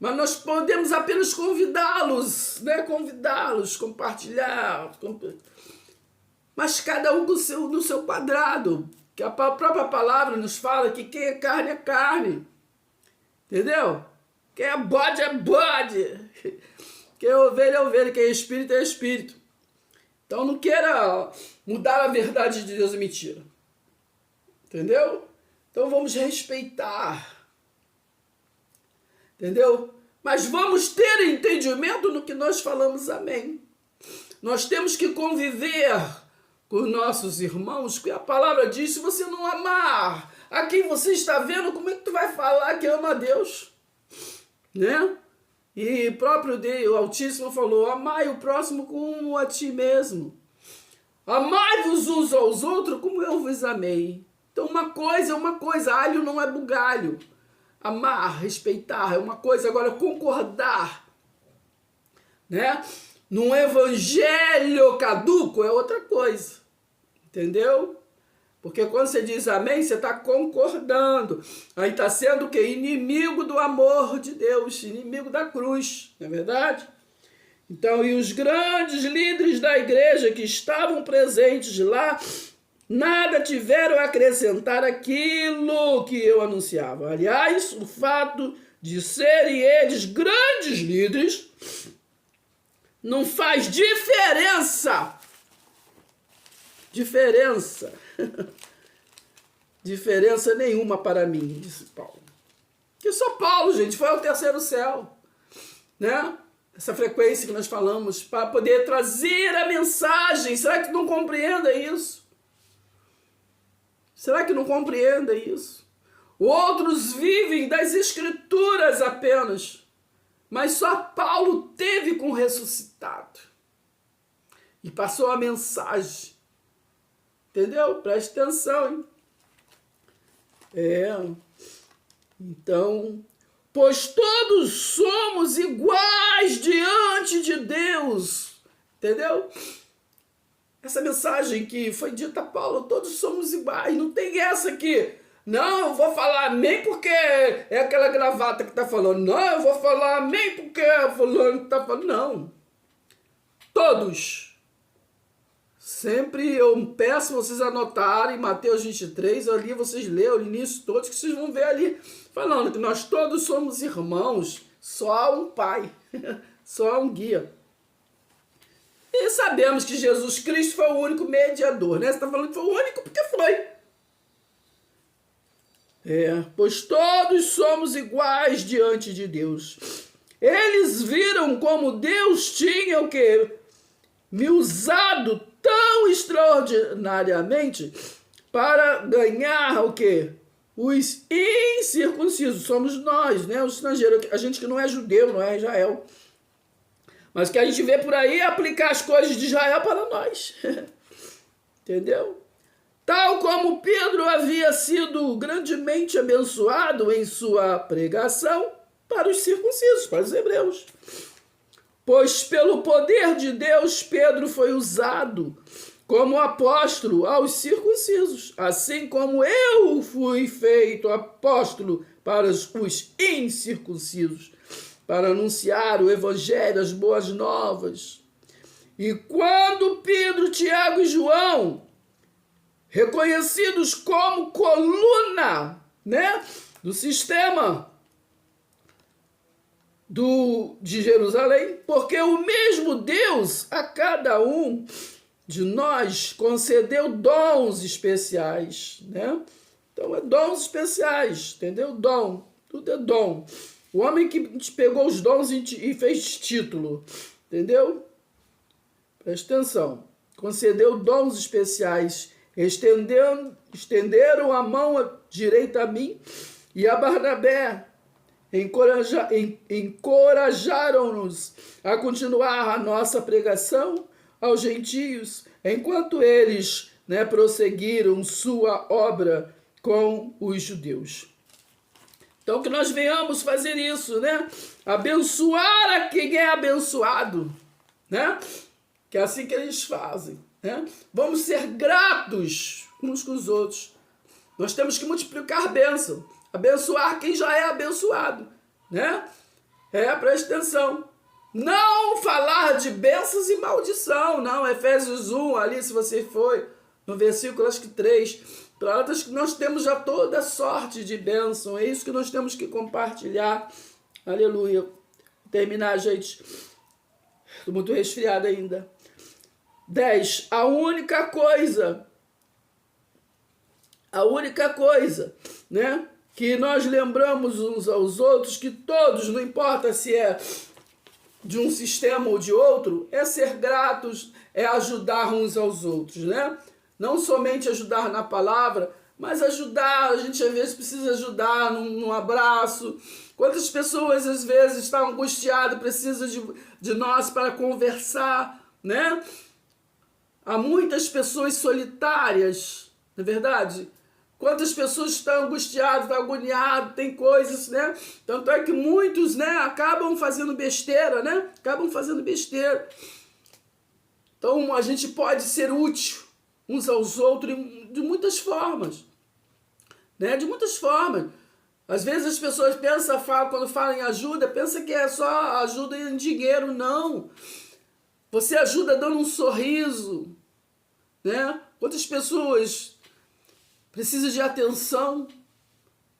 Mas nós podemos apenas convidá-los, né? Convidá-los, compartilhar. Mas cada um no seu quadrado. Que a própria palavra nos fala que quem é carne. Entendeu? Quem é bode. Quem é ovelha, quem é espírito. Então não queira mudar a verdade de Deus em mentira. Entendeu? Então vamos respeitar. Entendeu? Mas vamos ter entendimento no que nós falamos, amém. Nós temos que conviver com nossos irmãos, porque a palavra diz, se você não amar a quem você está vendo, como é que tu vai falar que ama a Deus? Né? E próprio Deus, o Altíssimo falou, amai o próximo como a ti mesmo. Amai-vos uns aos outros como eu vos amei. Então uma coisa é uma coisa, alho não é bugalho. Amar, respeitar é uma coisa, agora concordar, né? Num evangelho caduco é outra coisa, entendeu? Porque quando você diz amém, você está concordando. Aí está sendo o quê? Inimigo do amor de Deus, inimigo da cruz, não é verdade? Então, e os grandes líderes da igreja que estavam presentes lá, nada tiveram a acrescentar aquilo que eu anunciava. Aliás, o fato de serem eles grandes líderes não faz diferença. Diferença nenhuma para mim, disse Paulo. Que só Paulo, gente, foi ao terceiro céu, né? Essa frequência que nós falamos, para poder trazer a mensagem. Será que não compreenda isso? Será que não compreenda isso? Outros vivem das escrituras apenas, mas só Paulo teve com o ressuscitado e passou a mensagem. Entendeu? Preste atenção, hein? Então, pois todos somos iguais diante de Deus. Entendeu? Essa mensagem que foi dita a Paulo, todos somos iguais. Não tem essa aqui. Não, eu vou falar amém porque é aquela gravata que está falando. Não, eu vou falar amém porque é fulano que está falando. Não. Todos. Sempre eu peço vocês anotarem Mateus 23, ali vocês leem o início todos, que vocês vão ver ali falando que nós todos somos irmãos, só há um Pai, só há um guia. E sabemos que Jesus Cristo foi o único mediador, né? Você está falando que foi o único porque foi. Pois todos somos iguais diante de Deus. Eles viram como Deus tinha o quê? Me usado tão extraordinariamente para ganhar o quê? Os incircuncisos, somos nós, né? Os estrangeiros, a gente que não é judeu, não é Israel. Mas que a gente vê por aí aplicar as coisas de Israel para nós. Entendeu? Tal como Pedro havia sido grandemente abençoado em sua pregação para os circuncisos, para os hebreus. Pois pelo poder de Deus, Pedro foi usado como apóstolo aos circuncisos, assim como eu fui feito apóstolo para os incircuncisos, para anunciar o evangelho, as boas novas. E quando Pedro, Tiago e João, reconhecidos como coluna, né, do sistema de Jerusalém, porque o mesmo Deus a cada um de nós concedeu dons especiais, né? Então é dons especiais, entendeu? Dom, tudo é dom. O homem que te pegou os dons e fez título, entendeu? Presta atenção. Concedeu dons especiais, estenderam a mão direita a mim e a Barnabé, encorajaram-nos a continuar a nossa pregação aos gentios, enquanto eles, né, prosseguiram sua obra com os judeus. Então que nós venhamos fazer isso, né? Abençoar a quem é abençoado, né? Que é assim que eles fazem, né? Vamos ser gratos uns com os outros. Nós temos que multiplicar a bênção. Abençoar quem já é abençoado, né? Preste atenção. Não falar de bênçãos e maldição, não. Efésios 1, ali, se você foi, no versículo, acho que 3, trata que nós temos já toda sorte de bênção. É isso que nós temos que compartilhar. Aleluia. Vou terminar, gente. Estou muito resfriado ainda. 10. A única coisa, né, que nós lembramos uns aos outros, que todos, não importa se é de um sistema ou de outro, é ser gratos, é ajudar uns aos outros, né? Não somente ajudar na palavra, mas ajudar, a gente às vezes precisa ajudar num abraço. Quantas pessoas às vezes estão angustiadas, precisam de nós para conversar, né? Há muitas pessoas solitárias, não é verdade? Quantas pessoas estão angustiadas, estão agoniadas, tem coisas, né? Tanto é que muitos, né, acabam fazendo besteira, né? Então a gente pode ser útil uns aos outros de muitas formas, né? De muitas formas. Às vezes as pessoas pensam, quando falam em ajuda, pensam que é só ajuda em dinheiro. Não. Você ajuda dando um sorriso, né? Quantas pessoas precisam de atenção?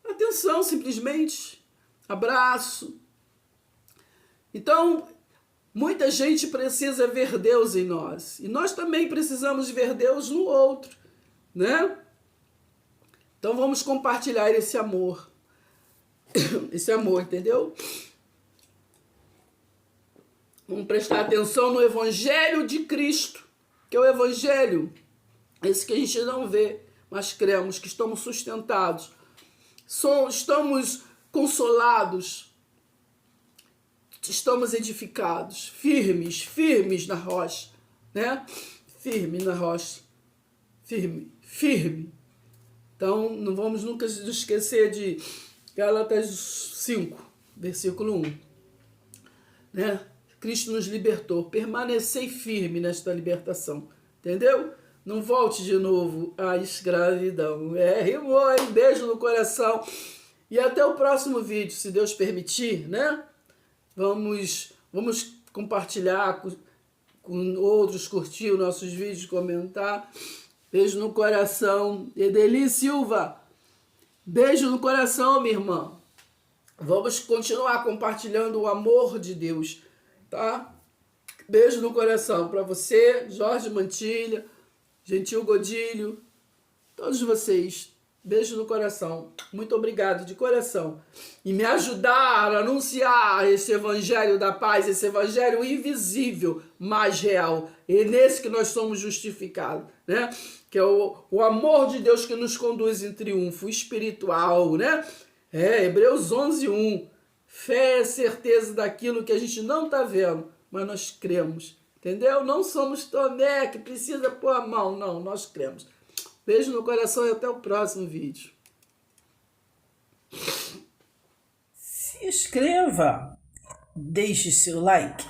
Atenção, simplesmente. Abraço. Então, muita gente precisa ver Deus em nós. E nós também precisamos ver Deus no outro, né? Então vamos compartilhar esse amor. Esse amor, entendeu? Vamos prestar atenção no Evangelho de Cristo, que é o Evangelho, esse que a gente não vê, mas cremos que estamos sustentados, estamos consolados, estamos edificados, firmes na rocha, né? Firme na rocha, firme. Então, não vamos nunca nos esquecer de Gálatas 5, versículo 1, né? Cristo nos libertou, permanecei firme nesta libertação, entendeu? Não volte de novo à escravidão. Rimou, hein? Beijo no coração. E até o próximo vídeo, se Deus permitir, né? Vamos compartilhar com outros, curtir os nossos vídeos, comentar. Beijo no coração. Edeli Silva, beijo no coração, minha irmã. Vamos continuar compartilhando o amor de Deus, tá? Beijo no coração para você, Jorge Mantilha, Gentil Godilho, todos vocês. Beijo no coração. Muito obrigado de coração. E me ajudar a anunciar esse evangelho da paz, esse evangelho invisível, mas real. É nesse que nós somos justificados, né? Que é o amor de Deus que nos conduz em triunfo espiritual, né? Hebreus 11:1. Fé é certeza daquilo que a gente não está vendo, mas nós cremos, entendeu? Não somos Tomé que precisa pôr a mão, não, nós cremos. Beijo no coração e até o próximo vídeo. Se inscreva, deixe seu like.